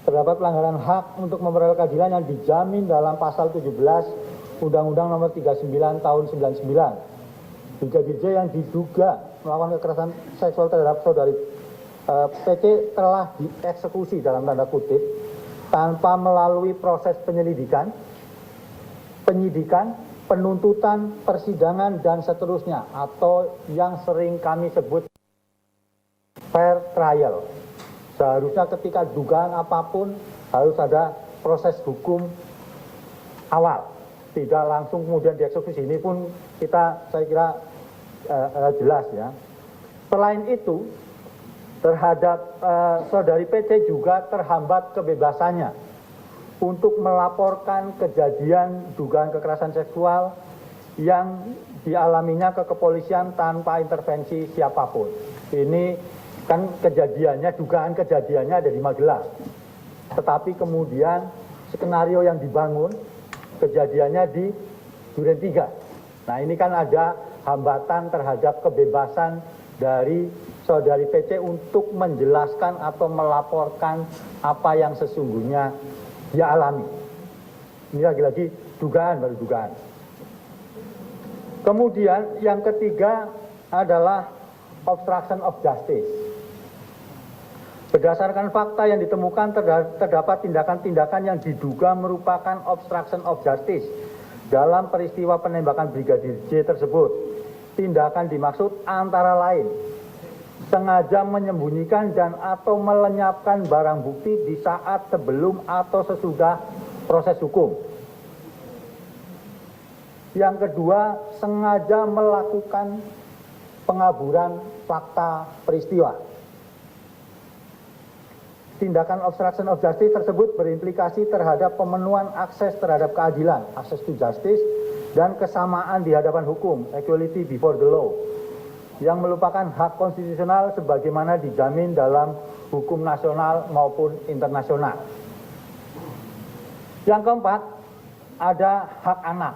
Terdapat pelanggaran hak untuk memperoleh keadilan yang dijamin dalam pasal 17 Undang-Undang Nomor 39 tahun 99. Brigadir J yang diduga melakukan kekerasan seksual terhadap saudari PC telah dieksekusi dalam tanda kutip tanpa melalui proses penyelidikan, penyidikan, penuntutan, persidangan, dan seterusnya, atau yang sering kami sebut fair trial. Seharusnya ketika dugaan apapun harus ada proses hukum awal, tidak langsung kemudian dieksekusi. Ini pun saya kira jelas ya. Selain itu, terhadap saudari PC juga terhambat kebebasannya untuk melaporkan kejadian dugaan kekerasan seksual yang dialaminya ke kepolisian tanpa intervensi siapapun. Ini kan kejadiannya, dugaan kejadiannya ada di Magelang. Tetapi kemudian skenario yang dibangun kejadiannya di Duren 3. Nah, ini kan ada hambatan terhadap kebebasan dari saudari PC untuk menjelaskan atau melaporkan apa yang sesungguhnya dia alami. Ini lagi-lagi dugaan, baru dugaan. Kemudian yang ketiga adalah obstruction of justice. Berdasarkan fakta yang ditemukan terdapat tindakan-tindakan yang diduga merupakan obstruction of justice dalam peristiwa penembakan Brigadir J tersebut. Tindakan dimaksud antara lain sengaja menyembunyikan dan atau melenyapkan barang bukti di saat sebelum atau sesudah proses hukum. Yang kedua, sengaja melakukan pengaburan fakta peristiwa. Tindakan obstruction of justice tersebut berimplikasi terhadap pemenuhan akses terhadap keadilan, access to justice, dan kesamaan di hadapan hukum, equality before the law, yang merupakan hak konstitusional sebagaimana dijamin dalam hukum nasional maupun internasional. Yang keempat, ada hak anak.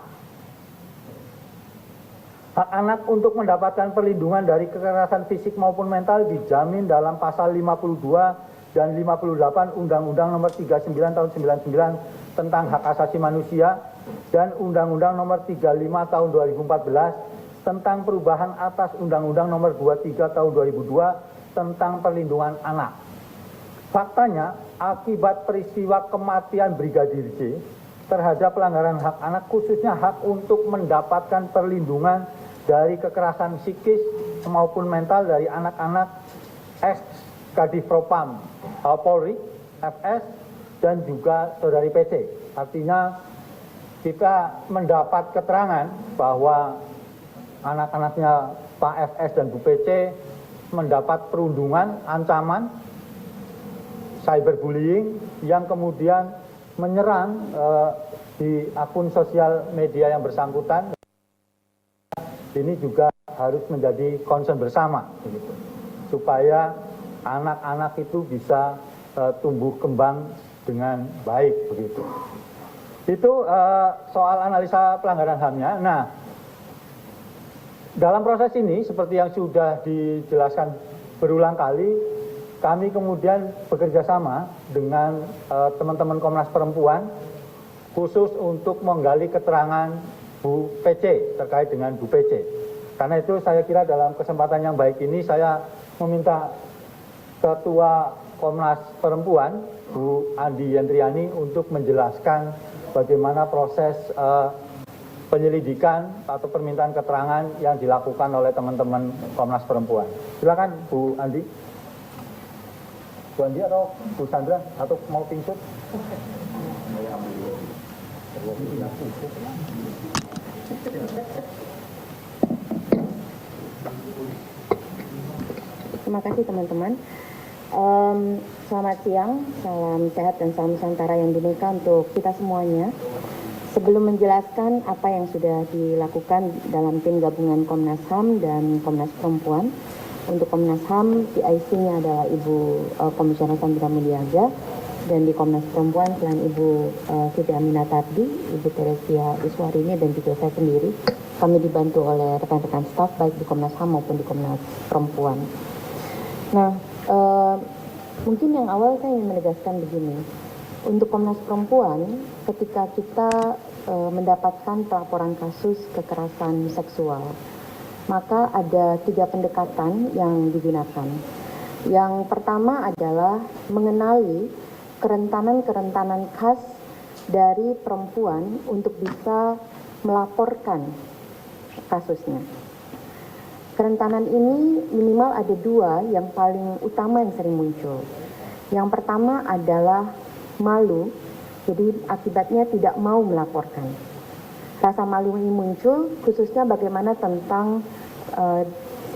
Hak anak untuk mendapatkan perlindungan dari kekerasan fisik maupun mental dijamin dalam pasal 52 dan 58 Undang-Undang Nomor 39 tahun 99 tentang hak asasi manusia dan Undang-Undang Nomor 35 tahun 2014 tentang perubahan atas Undang-Undang Nomor 23 tahun 2002 tentang perlindungan anak. Faktanya, akibat peristiwa kematian Brigadir J terhadap pelanggaran hak anak, khususnya hak untuk mendapatkan perlindungan dari kekerasan psikis maupun mental dari anak-anak ex Kadif Propam Polri, FS, dan juga saudari PC. Artinya kita mendapat keterangan bahwa anak-anaknya Pak FS dan Bu PC mendapat perundungan, ancaman, cyberbullying yang kemudian menyerang di akun sosial media yang bersangkutan. Ini juga harus menjadi concern bersama, begitu, supaya anak-anak itu bisa tumbuh kembang dengan baik, begitu. Itu soal analisa pelanggaran HAM-nya. Nah, dalam proses ini seperti yang sudah dijelaskan berulang kali, kami kemudian bekerja sama dengan teman-teman Komnas Perempuan khusus untuk menggali keterangan Bu PC terkait dengan Bu PC. Karena itu saya kira dalam kesempatan yang baik ini saya meminta Ketua Komnas Perempuan Bu Andi Yentriani untuk menjelaskan bagaimana proses penyelidikan atau permintaan keterangan yang dilakukan oleh teman-teman Komnas Perempuan. Silakan Bu Andi. Bu Andi atau Bu Sandra atau mau pingsut? Terima kasih teman-teman. Selamat siang, salam sehat dan salam Nusantara yang bineka untuk kita semuanya. Sebelum menjelaskan apa yang sudah dilakukan dalam tim gabungan Komnas HAM dan Komnas Perempuan, untuk Komnas HAM, PIC-nya adalah Ibu Komisioner Sandra Muliaga, dan di Komnas Perempuan selain Ibu Siti Aminatati, Ibu Teresia Iswarini, dan juga saya sendiri, kami dibantu oleh rekan-rekan staf baik di Komnas HAM maupun di Komnas Perempuan. Nah, mungkin yang awal saya ingin menegaskan begini, untuk Komnas Perempuan, ketika kita mendapatkan pelaporan kasus kekerasan seksual, maka ada 3 pendekatan yang digunakan. Yang pertama adalah mengenali kerentanan-kerentanan khas dari perempuan untuk bisa melaporkan kasusnya. Kerentanan ini minimal ada 2 yang paling utama yang sering muncul. Yang pertama adalah malu, jadi akibatnya tidak mau melaporkan. Rasa malu ini muncul khususnya bagaimana tentang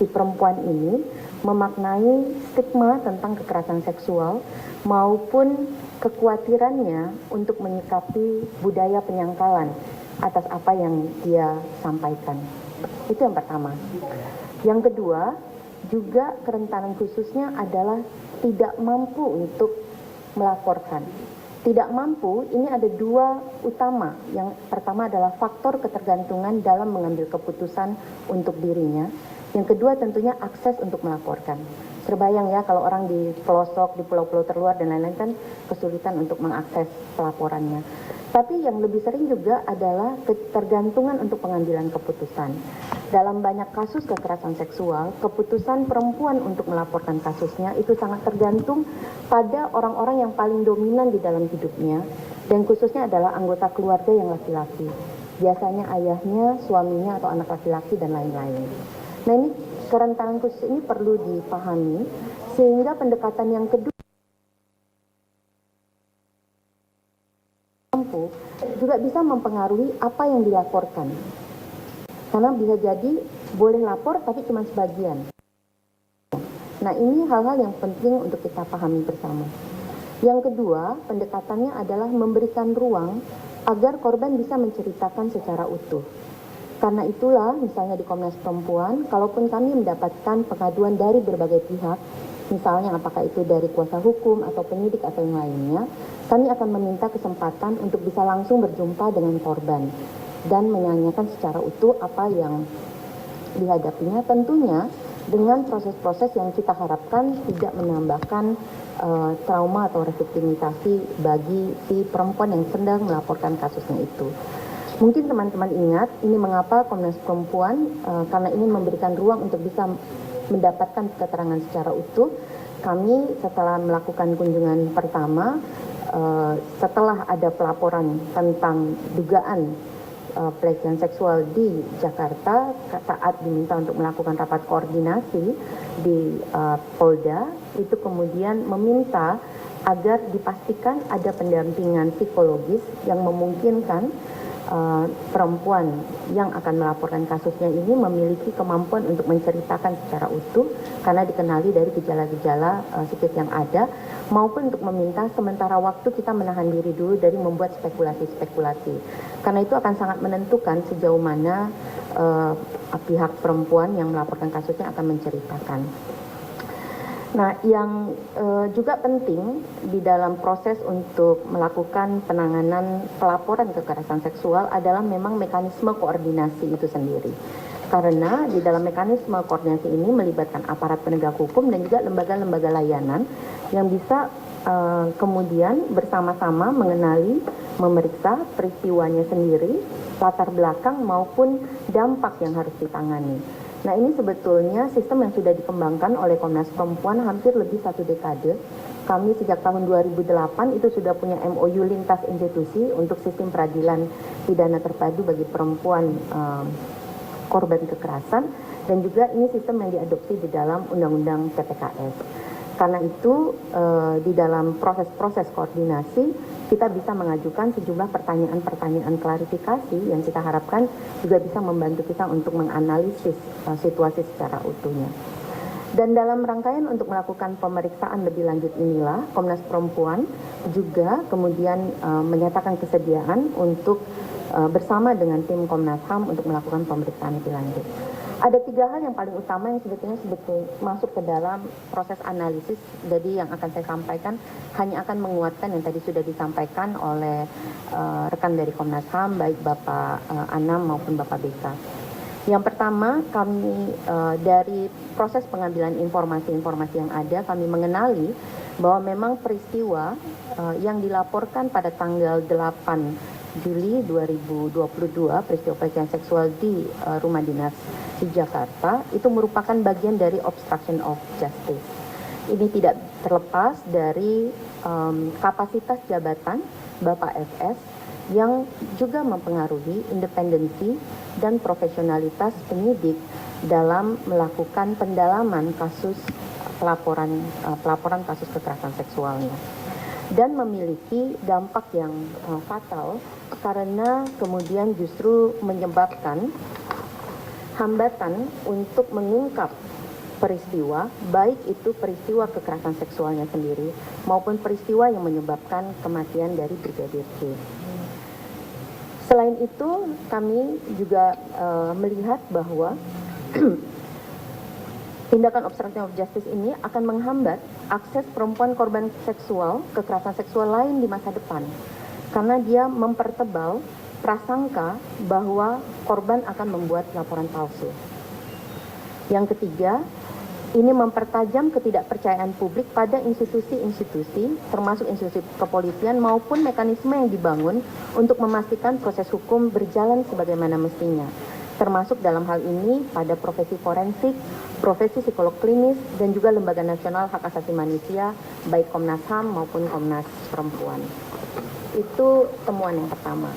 si perempuan ini memaknai stigma tentang kekerasan seksual maupun kekhawatirannya untuk menyikapi budaya penyangkalan atas apa yang dia sampaikan. Itu yang pertama. Yang kedua, juga kerentanan khususnya adalah tidak mampu untuk melaporkan. Tidak mampu, ini ada 2 utama. Yang pertama adalah faktor ketergantungan dalam mengambil keputusan untuk dirinya. Yang kedua tentunya akses untuk melaporkan. Terbayang ya kalau orang di pelosok, di pulau-pulau terluar dan lain-lain kan kesulitan untuk mengakses pelaporannya. Tapi yang lebih sering juga adalah ketergantungan untuk pengambilan keputusan. Dalam banyak kasus kekerasan seksual, keputusan perempuan untuk melaporkan kasusnya itu sangat tergantung pada orang-orang yang paling dominan di dalam hidupnya, dan khususnya adalah anggota keluarga yang laki-laki. Biasanya ayahnya, suaminya, atau anak laki-laki dan lain-lain. Nah, ini kerentanan khusus ini perlu dipahami, sehingga pendekatan yang kedua juga bisa mempengaruhi apa yang dilaporkan. Karena bisa jadi boleh lapor tapi cuma sebagian. Nah, ini hal-hal yang penting untuk kita pahami bersama. Yang kedua, pendekatannya adalah memberikan ruang agar korban bisa menceritakan secara utuh. Karena itulah, misalnya di Komnas Perempuan, kalaupun kami mendapatkan pengaduan dari berbagai pihak, misalnya apakah itu dari kuasa hukum atau penyidik atau yang lainnya, kami akan meminta kesempatan untuk bisa langsung berjumpa dengan korban dan menanyakan secara utuh apa yang dihadapinya, tentunya dengan proses-proses yang kita harapkan tidak menambahkan trauma atau reviktimisasi bagi si perempuan yang sedang melaporkan kasusnya itu. Mungkin teman-teman ingat, ini mengapa Komnas Perempuan, karena ingin memberikan ruang untuk bisa mendapatkan keterangan secara utuh, kami setelah melakukan kunjungan pertama, setelah ada pelaporan tentang dugaan pelecehan seksual di Jakarta, saat diminta untuk melakukan rapat koordinasi di Polda, itu kemudian meminta agar dipastikan ada pendampingan psikologis yang memungkinkan perempuan yang akan melaporkan kasusnya ini memiliki kemampuan untuk menceritakan secara utuh karena dikenali dari gejala-gejala psikis yang ada, maupun untuk meminta sementara waktu kita menahan diri dulu dari membuat spekulasi-spekulasi, karena itu akan sangat menentukan sejauh mana pihak perempuan yang melaporkan kasusnya akan menceritakan. Nah, yang juga penting di dalam proses untuk melakukan penanganan pelaporan kekerasan seksual adalah memang mekanisme koordinasi itu sendiri. Karena di dalam mekanisme koordinasi ini melibatkan aparat penegak hukum dan juga lembaga-lembaga layanan yang bisa kemudian bersama-sama mengenali, memeriksa peristiwanya sendiri, latar belakang maupun dampak yang harus ditangani. Nah, ini sebetulnya sistem yang sudah dikembangkan oleh Komnas Perempuan hampir lebih 1 dekade. Kami sejak tahun 2008 itu sudah punya MOU lintas institusi untuk sistem peradilan pidana terpadu bagi perempuan korban kekerasan, dan juga ini sistem yang diadopsi di dalam Undang-Undang TPKS. Karena itu di dalam proses-proses koordinasi kita bisa mengajukan sejumlah pertanyaan-pertanyaan klarifikasi yang kita harapkan juga bisa membantu kita untuk menganalisis situasi secara utuhnya. Dan dalam rangkaian untuk melakukan pemeriksaan lebih lanjut inilah Komnas Perempuan juga kemudian menyatakan kesediaan untuk bersama dengan tim Komnas HAM untuk melakukan pemeriksaan lebih lanjut. Ada 3 hal yang paling utama yang sebetulnya masuk ke dalam proses analisis. Jadi yang akan saya sampaikan hanya akan menguatkan yang tadi sudah disampaikan oleh rekan dari Komnas HAM, baik Bapak Anam maupun Bapak Beka. Yang pertama, kami dari proses pengambilan informasi-informasi yang ada, kami mengenali bahwa memang peristiwa yang dilaporkan pada tanggal 8 Juli 2022, peristiwa pelecehan seksual di rumah dinas di Jakarta, itu merupakan bagian dari obstruction of justice. Ini tidak terlepas dari kapasitas jabatan Bapak FS yang juga mempengaruhi independensi dan profesionalitas penyidik dalam melakukan pendalaman kasus pelaporan kasus kekerasan seksualnya, dan memiliki dampak yang fatal karena kemudian justru menyebabkan hambatan untuk mengungkap peristiwa, baik itu peristiwa kekerasan seksualnya sendiri maupun peristiwa yang menyebabkan kematian dari Brigadir J. Selain itu, kami juga melihat bahwa tindakan obstruction of justice ini akan menghambat akses perempuan korban seksual, kekerasan seksual lain di masa depan. Karena dia mempertebal prasangka bahwa korban akan membuat laporan palsu. Yang ketiga, ini mempertajam ketidakpercayaan publik pada institusi-institusi, termasuk institusi kepolisian maupun mekanisme yang dibangun untuk memastikan proses hukum berjalan sebagaimana mestinya. Termasuk dalam hal ini pada profesi forensik, profesi psikolog klinis, dan juga Lembaga Nasional Hak Asasi Manusia, baik Komnas HAM maupun Komnas Perempuan. Itu temuan yang pertama.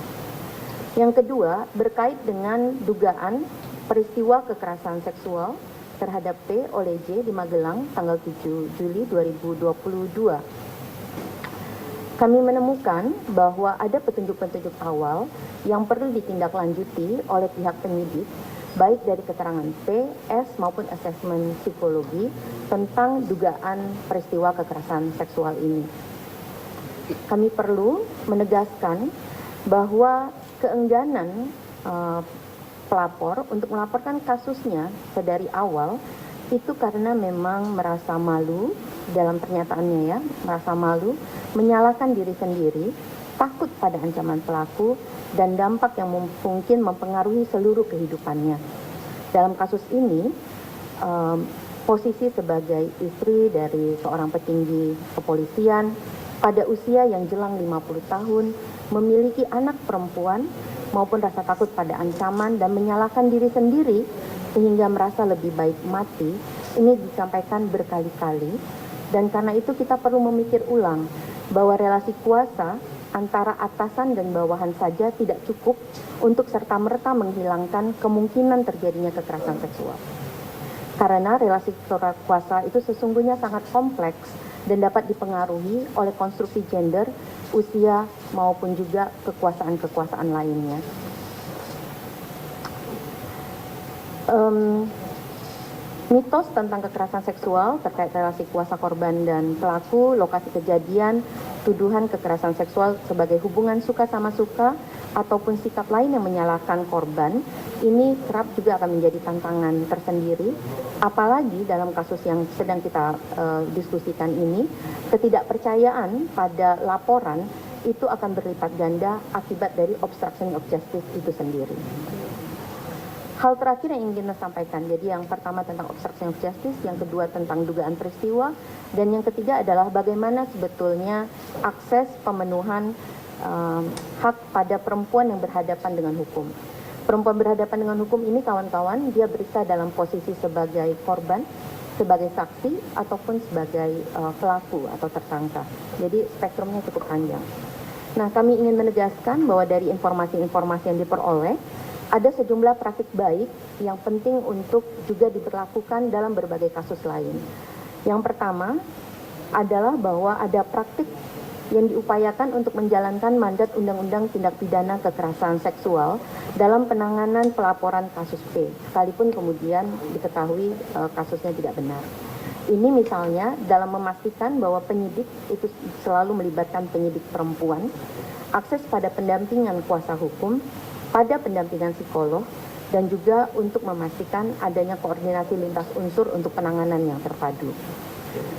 Yang kedua, berkait dengan dugaan peristiwa kekerasan seksual terhadap P oleh J di Magelang tanggal 7 Juli 2022. Kami menemukan bahwa ada petunjuk-petunjuk awal yang perlu ditindaklanjuti oleh pihak penyidik, baik dari keterangan P, S maupun asesmen psikologi tentang dugaan peristiwa kekerasan seksual ini. Kami perlu menegaskan bahwa keengganan pelapor untuk melaporkan kasusnya sedari awal itu karena memang merasa malu dalam pernyataannya, ya, merasa malu, menyalahkan diri sendiri, takut pada ancaman pelaku, dan dampak yang mungkin mempengaruhi seluruh kehidupannya. Dalam kasus ini, posisi sebagai istri dari seorang petinggi kepolisian pada usia yang jelang 50 tahun, memiliki anak perempuan, maupun rasa takut pada ancaman dan menyalahkan diri sendiri sehingga merasa lebih baik mati, ini disampaikan berkali-kali. Dan karena itu kita perlu memikir ulang bahwa relasi kuasa antara atasan dan bawahan saja tidak cukup untuk serta-merta menghilangkan kemungkinan terjadinya kekerasan seksual. Karena relasi kuasa itu sesungguhnya sangat kompleks dan dapat dipengaruhi oleh konstruksi gender, usia, maupun juga kekuasaan-kekuasaan lainnya. Mitos tentang kekerasan seksual terkait relasi kuasa korban dan pelaku, lokasi kejadian, tuduhan kekerasan seksual sebagai hubungan suka sama suka, ataupun sikap lain yang menyalahkan korban, ini kerap juga akan menjadi tantangan tersendiri. Apalagi dalam kasus yang sedang kita diskusikan ini, ketidakpercayaan pada laporan itu akan berlipat ganda akibat dari obstruction of justice itu sendiri. Hal terakhir yang ingin saya sampaikan, jadi yang pertama tentang obstruction of justice, yang kedua tentang dugaan peristiwa, dan yang ketiga adalah bagaimana sebetulnya akses pemenuhan hak pada perempuan yang berhadapan dengan hukum. Perempuan berhadapan dengan hukum ini kawan-kawan, dia bisa dalam posisi sebagai korban, sebagai saksi, ataupun sebagai pelaku atau tersangka. Jadi spektrumnya cukup panjang. Nah, kami ingin menegaskan bahwa dari informasi-informasi yang diperoleh, ada sejumlah praktik baik yang penting untuk juga diberlakukan dalam berbagai kasus lain. Yang pertama adalah bahwa ada praktik yang diupayakan untuk menjalankan mandat Undang-Undang Tindak Pidana Kekerasan Seksual dalam penanganan pelaporan kasus P, sekalipun kemudian diketahui kasusnya tidak benar. Ini misalnya dalam memastikan bahwa penyidik itu selalu melibatkan penyidik perempuan, akses pada pendampingan kuasa hukum, pada pendampingan psikolog, dan juga untuk memastikan adanya koordinasi lintas unsur untuk penanganan yang terpadu.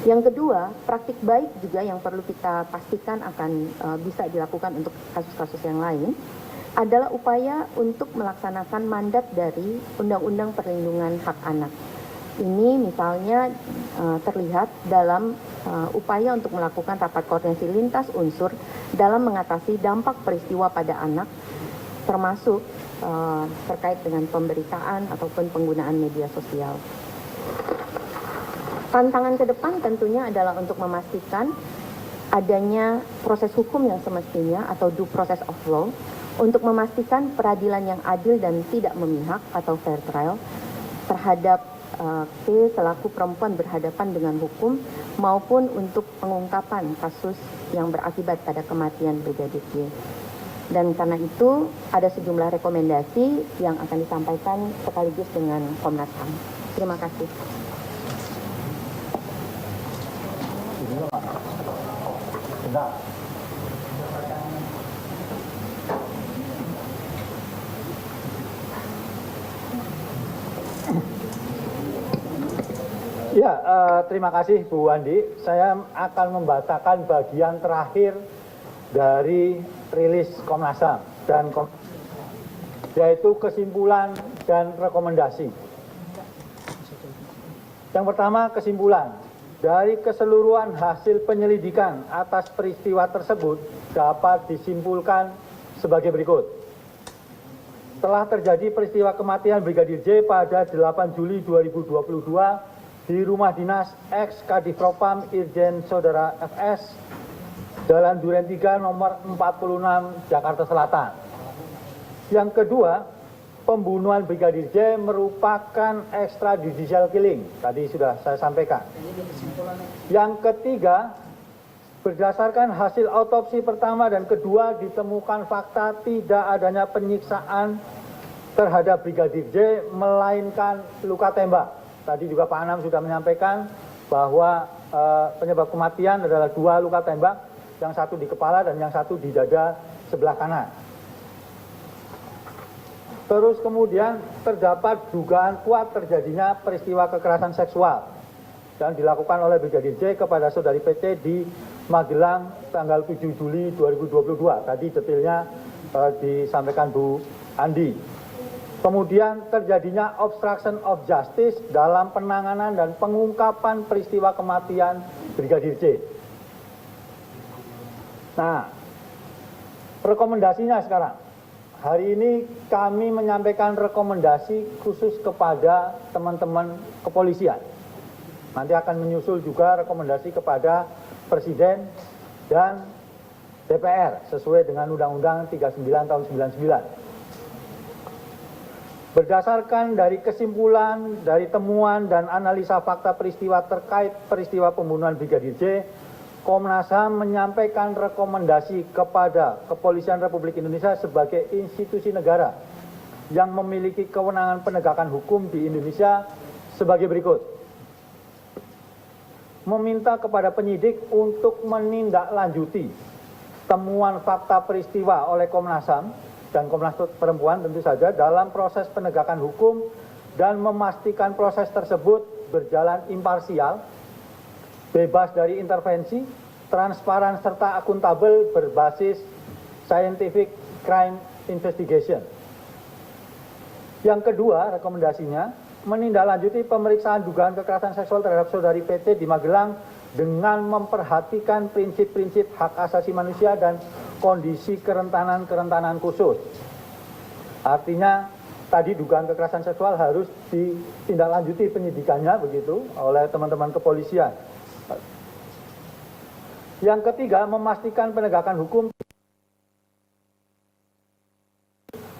Yang kedua, praktik baik juga yang perlu kita pastikan akan bisa dilakukan untuk kasus-kasus yang lain adalah upaya untuk melaksanakan mandat dari Undang-Undang Perlindungan Hak Anak. Ini misalnya terlihat dalam upaya untuk melakukan rapat koordinasi lintas unsur dalam mengatasi dampak peristiwa pada anak, termasuk terkait dengan pemberitaan ataupun penggunaan media sosial. Tantangan ke depan tentunya adalah untuk memastikan adanya proses hukum yang semestinya atau due process of law, untuk memastikan peradilan yang adil dan tidak memihak atau fair trial terhadap P selaku perempuan berhadapan dengan hukum, maupun untuk pengungkapan kasus yang berakibat pada kematian Brigadir J. Dan karena itu ada sejumlah rekomendasi yang akan disampaikan sekaligus dengan Komnas HAM. Terima kasih. Ya, terima kasih Bu Wandi. Saya akan membacakan bagian terakhir dari rilis Komnas HAM dan yaitu kesimpulan dan rekomendasi. Yang pertama, kesimpulan. Dari keseluruhan hasil penyelidikan atas peristiwa tersebut dapat disimpulkan sebagai berikut. Telah terjadi peristiwa kematian Brigadir J pada 8 Juli 2022 di rumah dinas ex Kadifropam Irjen Saudara FS, Jalan Duren 3 nomor 46 Jakarta Selatan. Yang kedua, pembunuhan Brigadir J merupakan extrajudicial killing. Tadi sudah saya sampaikan. Yang ketiga, berdasarkan hasil autopsi pertama dan kedua ditemukan fakta tidak adanya penyiksaan terhadap Brigadir J melainkan luka tembak. Tadi juga Pak Anam sudah menyampaikan bahwa penyebab kematian adalah 2 luka tembak, yang satu di kepala dan yang satu di dada sebelah kanan. Terus kemudian terdapat dugaan kuat terjadinya peristiwa kekerasan seksual dan dilakukan oleh Brigadir J kepada saudari PC di Magelang tanggal 7 Juli 2022. Tadi detailnya disampaikan Bu Andi. Kemudian terjadinya obstruction of justice dalam penanganan dan pengungkapan peristiwa kematian Brigadir J. Nah, rekomendasinya sekarang. Hari ini kami menyampaikan rekomendasi khusus kepada teman-teman kepolisian. Nanti akan menyusul juga rekomendasi kepada Presiden dan DPR sesuai dengan Undang-Undang 39 tahun 99. Berdasarkan dari kesimpulan, dari temuan dan analisa fakta peristiwa terkait peristiwa pembunuhan Brigadir J, Komnas HAM menyampaikan rekomendasi kepada Kepolisian Republik Indonesia sebagai institusi negara yang memiliki kewenangan penegakan hukum di Indonesia sebagai berikut. Meminta kepada penyidik untuk menindaklanjuti temuan fakta peristiwa oleh Komnas HAM dan Komnas Perempuan tentu saja dalam proses penegakan hukum dan memastikan proses tersebut berjalan imparsial, bebas dari intervensi, transparan serta akuntabel berbasis scientific crime investigation. Yang kedua, rekomendasinya menindaklanjuti pemeriksaan dugaan kekerasan seksual terhadap saudari PT di Magelang dengan memperhatikan prinsip-prinsip hak asasi manusia dan kondisi kerentanan khusus. Artinya tadi dugaan kekerasan seksual harus ditindaklanjuti penyidikannya begitu oleh teman-teman kepolisian. Yang ketiga, memastikan penegakan hukum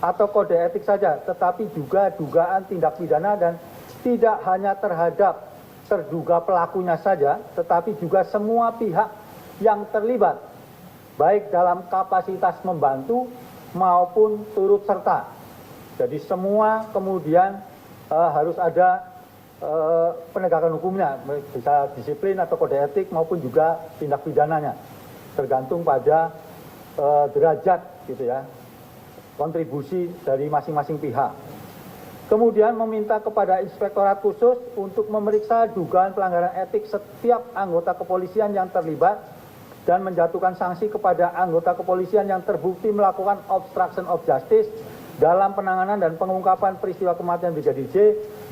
atau kode etik saja, tetapi juga dugaan tindak pidana dan tidak hanya terhadap terduga pelakunya saja, tetapi juga semua pihak yang terlibat, baik dalam kapasitas membantu maupun turut serta. Jadi semua kemudian harus ada penegakan hukumnya, bisa disiplin atau kode etik maupun juga tindak pidananya, tergantung pada derajat gitu ya, kontribusi dari masing-masing pihak. Kemudian meminta kepada Inspektorat Khusus untuk memeriksa dugaan pelanggaran etik setiap anggota kepolisian yang terlibat dan menjatuhkan sanksi kepada anggota kepolisian yang terbukti melakukan obstruction of justice dalam penanganan dan pengungkapan peristiwa kematian Brigadir J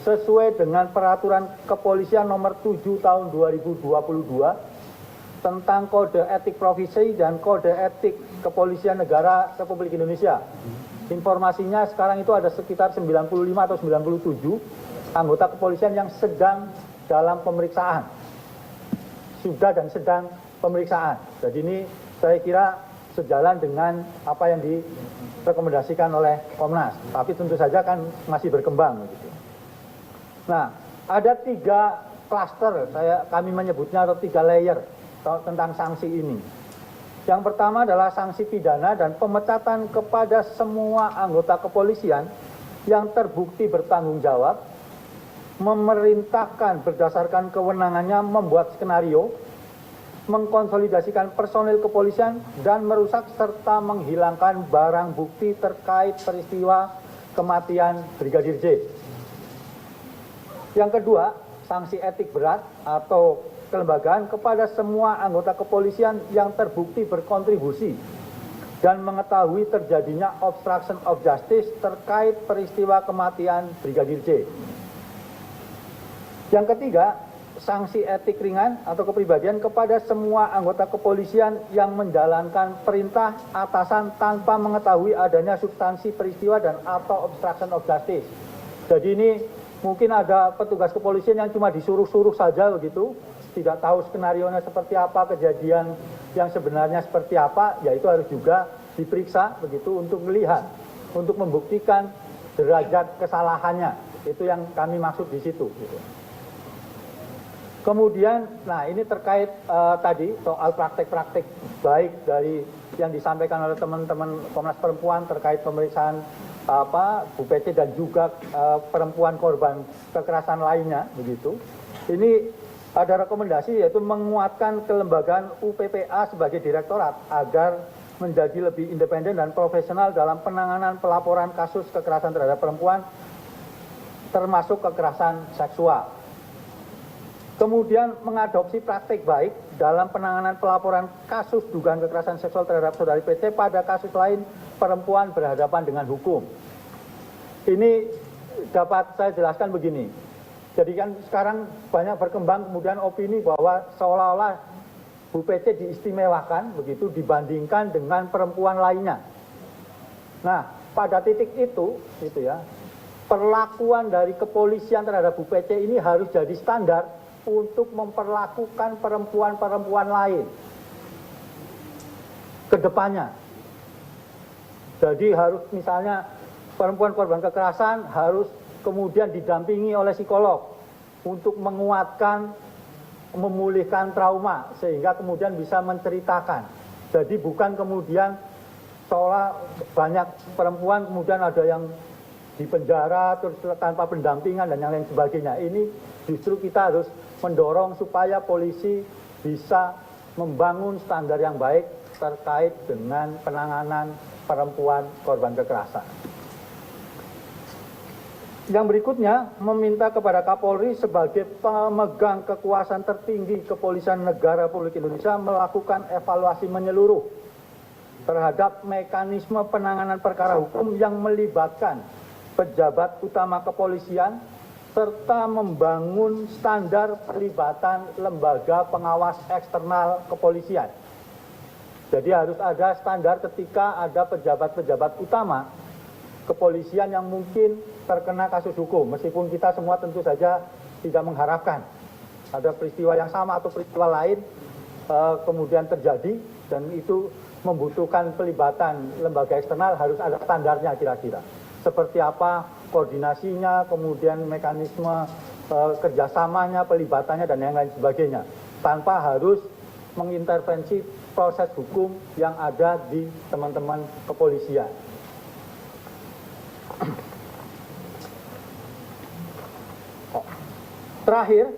sesuai dengan Peraturan Kepolisian Nomor 7 Tahun 2022 tentang Kode Etik Profesi dan Kode Etik Kepolisian Negara Republik Indonesia. Informasinya sekarang itu ada sekitar 95 atau 97 anggota kepolisian yang sedang dalam pemeriksaan. Sudah dan sedang pemeriksaan. Jadi ini saya kira sejalan dengan apa yang direkomendasikan oleh Komnas. Tapi tentu saja kan masih berkembang. Gitu. Nah, ada 3 klaster, kami menyebutnya atau 3 layer tentang sanksi ini. Yang pertama adalah sanksi pidana dan pemecatan kepada semua anggota kepolisian yang terbukti bertanggung jawab, memerintahkan berdasarkan kewenangannya membuat skenario, mengkonsolidasikan personil kepolisian, dan merusak serta menghilangkan barang bukti terkait peristiwa kematian Brigadir J. Yang kedua, sanksi etik berat atau kelembagaan kepada semua anggota kepolisian yang terbukti berkontribusi dan mengetahui terjadinya obstruction of justice terkait peristiwa kematian Brigadir J. Yang ketiga, sanksi etik ringan atau kepribadian kepada semua anggota kepolisian yang menjalankan perintah atasan tanpa mengetahui adanya substansi peristiwa dan atau obstruction of justice. Jadi ini mungkin ada petugas kepolisian yang cuma disuruh-suruh saja begitu, tidak tahu skenarionya seperti apa, kejadian yang sebenarnya seperti apa, ya itu harus juga diperiksa begitu untuk melihat, untuk membuktikan derajat kesalahannya. Itu yang kami maksud di situ. Gitu. Kemudian, nah ini terkait tadi soal praktek-praktek baik dari yang disampaikan oleh teman-teman Komnas Perempuan terkait pemeriksaan Bu PC dan juga perempuan korban kekerasan lainnya begitu. Ini ada rekomendasi yaitu menguatkan kelembagaan UPPA sebagai direktorat agar menjadi lebih independen dan profesional dalam penanganan pelaporan kasus kekerasan terhadap perempuan termasuk kekerasan seksual. Kemudian mengadopsi praktik baik dalam penanganan pelaporan kasus dugaan kekerasan seksual terhadap saudari PT pada kasus lain perempuan berhadapan dengan hukum. Ini dapat saya jelaskan begini. Jadi kan sekarang banyak berkembang kemudian opini bahwa seolah-olah Bu PC diistimewakan begitu dibandingkan dengan perempuan lainnya. Nah, pada titik itu ya, perlakuan dari kepolisian terhadap Bu PC ini harus jadi standar untuk memperlakukan perempuan-perempuan lain ke depannya. Jadi harus misalnya perempuan korban kekerasan harus kemudian didampingi oleh psikolog untuk menguatkan, memulihkan trauma sehingga kemudian bisa menceritakan. Jadi bukan kemudian seolah banyak perempuan kemudian ada yang di penjara terus tanpa pendampingan dan yang lain sebagainya. Ini justru kita harus mendorong supaya polisi bisa membangun standar yang baik terkait dengan penanganan perempuan korban kekerasan. Yang berikutnya, meminta kepada Kapolri sebagai pemegang kekuasaan tertinggi Kepolisian Negara Republik Indonesia melakukan evaluasi menyeluruh terhadap mekanisme penanganan perkara hukum yang melibatkan pejabat utama kepolisian, serta membangun standar pelibatan lembaga pengawas eksternal kepolisian. Jadi harus ada standar ketika ada pejabat-pejabat utama kepolisian yang mungkin terkena kasus hukum, meskipun kita semua tentu saja tidak mengharapkan ada peristiwa yang sama atau peristiwa lain kemudian terjadi, dan itu membutuhkan pelibatan lembaga eksternal, harus ada standarnya kira-kira. Seperti apa koordinasinya, kemudian mekanisme kerjasamanya, pelibatannya, dan yang lain sebagainya, tanpa harus mengintervensi proses hukum yang ada di teman-teman kepolisian. Terakhir,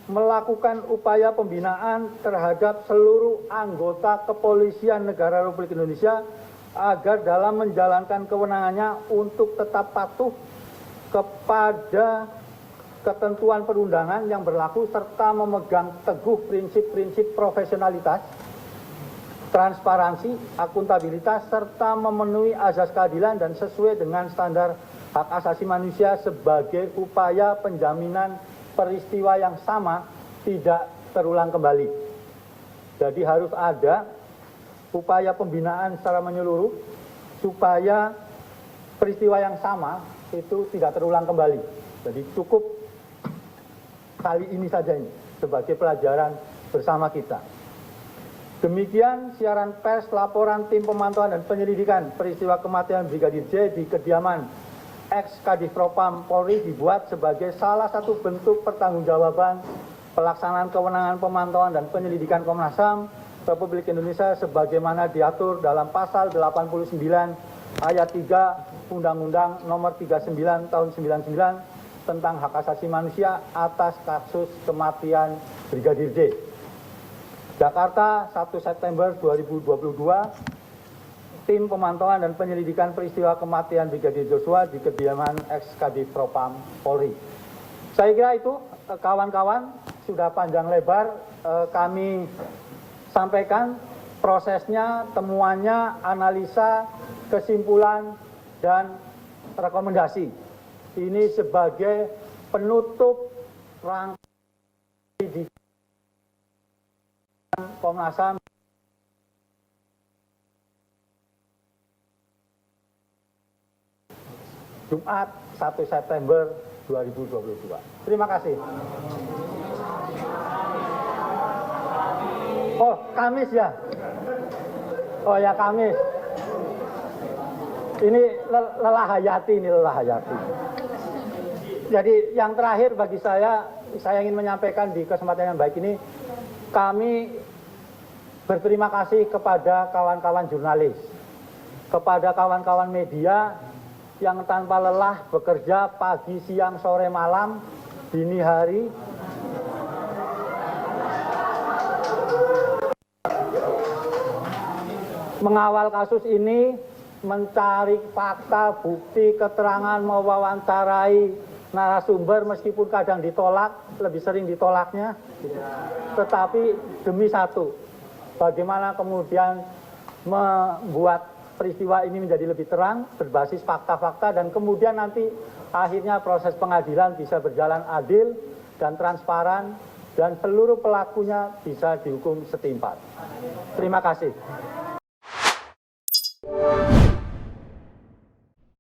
melakukan upaya pembinaan terhadap seluruh anggota kepolisian negara Republik Indonesia agar dalam menjalankan kewenangannya untuk tetap patuh kepada ketentuan perundangan yang berlaku serta memegang teguh prinsip-prinsip profesionalitas, transparansi, akuntabilitas, serta memenuhi azas keadilan dan sesuai dengan standar hak asasi manusia sebagai upaya penjaminan peristiwa yang sama tidak terulang kembali. Jadi harus ada upaya pembinaan secara menyeluruh supaya peristiwa yang sama itu tidak terulang kembali. Jadi cukup kali ini saja ini sebagai pelajaran bersama kita. Demikian siaran pers laporan tim pemantauan dan penyelidikan peristiwa kematian Brigadir J di kediaman ex-Kadif Propam Polri dibuat sebagai salah satu bentuk pertanggungjawaban pelaksanaan kewenangan pemantauan dan penyelidikan Komnas HAM Republik Indonesia sebagaimana diatur dalam pasal 89 ayat 3 Undang-Undang Nomor 39 Tahun 99 tentang hak asasi manusia atas kasus kematian Brigadir J. Jakarta, 1 September 2022, tim pemantauan dan penyelidikan peristiwa kematian Brigadir Joshua di kediaman ex-Kadif Propam Polri. Saya kira itu, kawan-kawan, sudah panjang lebar kami sampaikan prosesnya, temuannya, analisa, kesimpulan, dan rekomendasi. Ini sebagai penutup rangkaian Komnas HAM Jumat 1 September 2022. Terima kasih. Oh, Kamis ya? Oh ya, Kamis. Ini lelah hayati, ini lelah hayati. Jadi yang terakhir bagi saya ingin menyampaikan di kesempatan yang baik ini, kami berterima kasih kepada kawan-kawan jurnalis, kepada kawan-kawan media yang tanpa lelah bekerja pagi, siang, sore, malam, dini hari, mengawal kasus ini, mencari fakta, bukti, keterangan, mewawancarai narasumber meskipun kadang ditolak, lebih sering ditolaknya, tetapi demi satu, bagaimana kemudian membuat peristiwa ini menjadi lebih terang, berbasis fakta-fakta, dan kemudian nanti akhirnya proses pengadilan bisa berjalan adil dan transparan, dan seluruh pelakunya bisa dihukum setimpal. Terima kasih.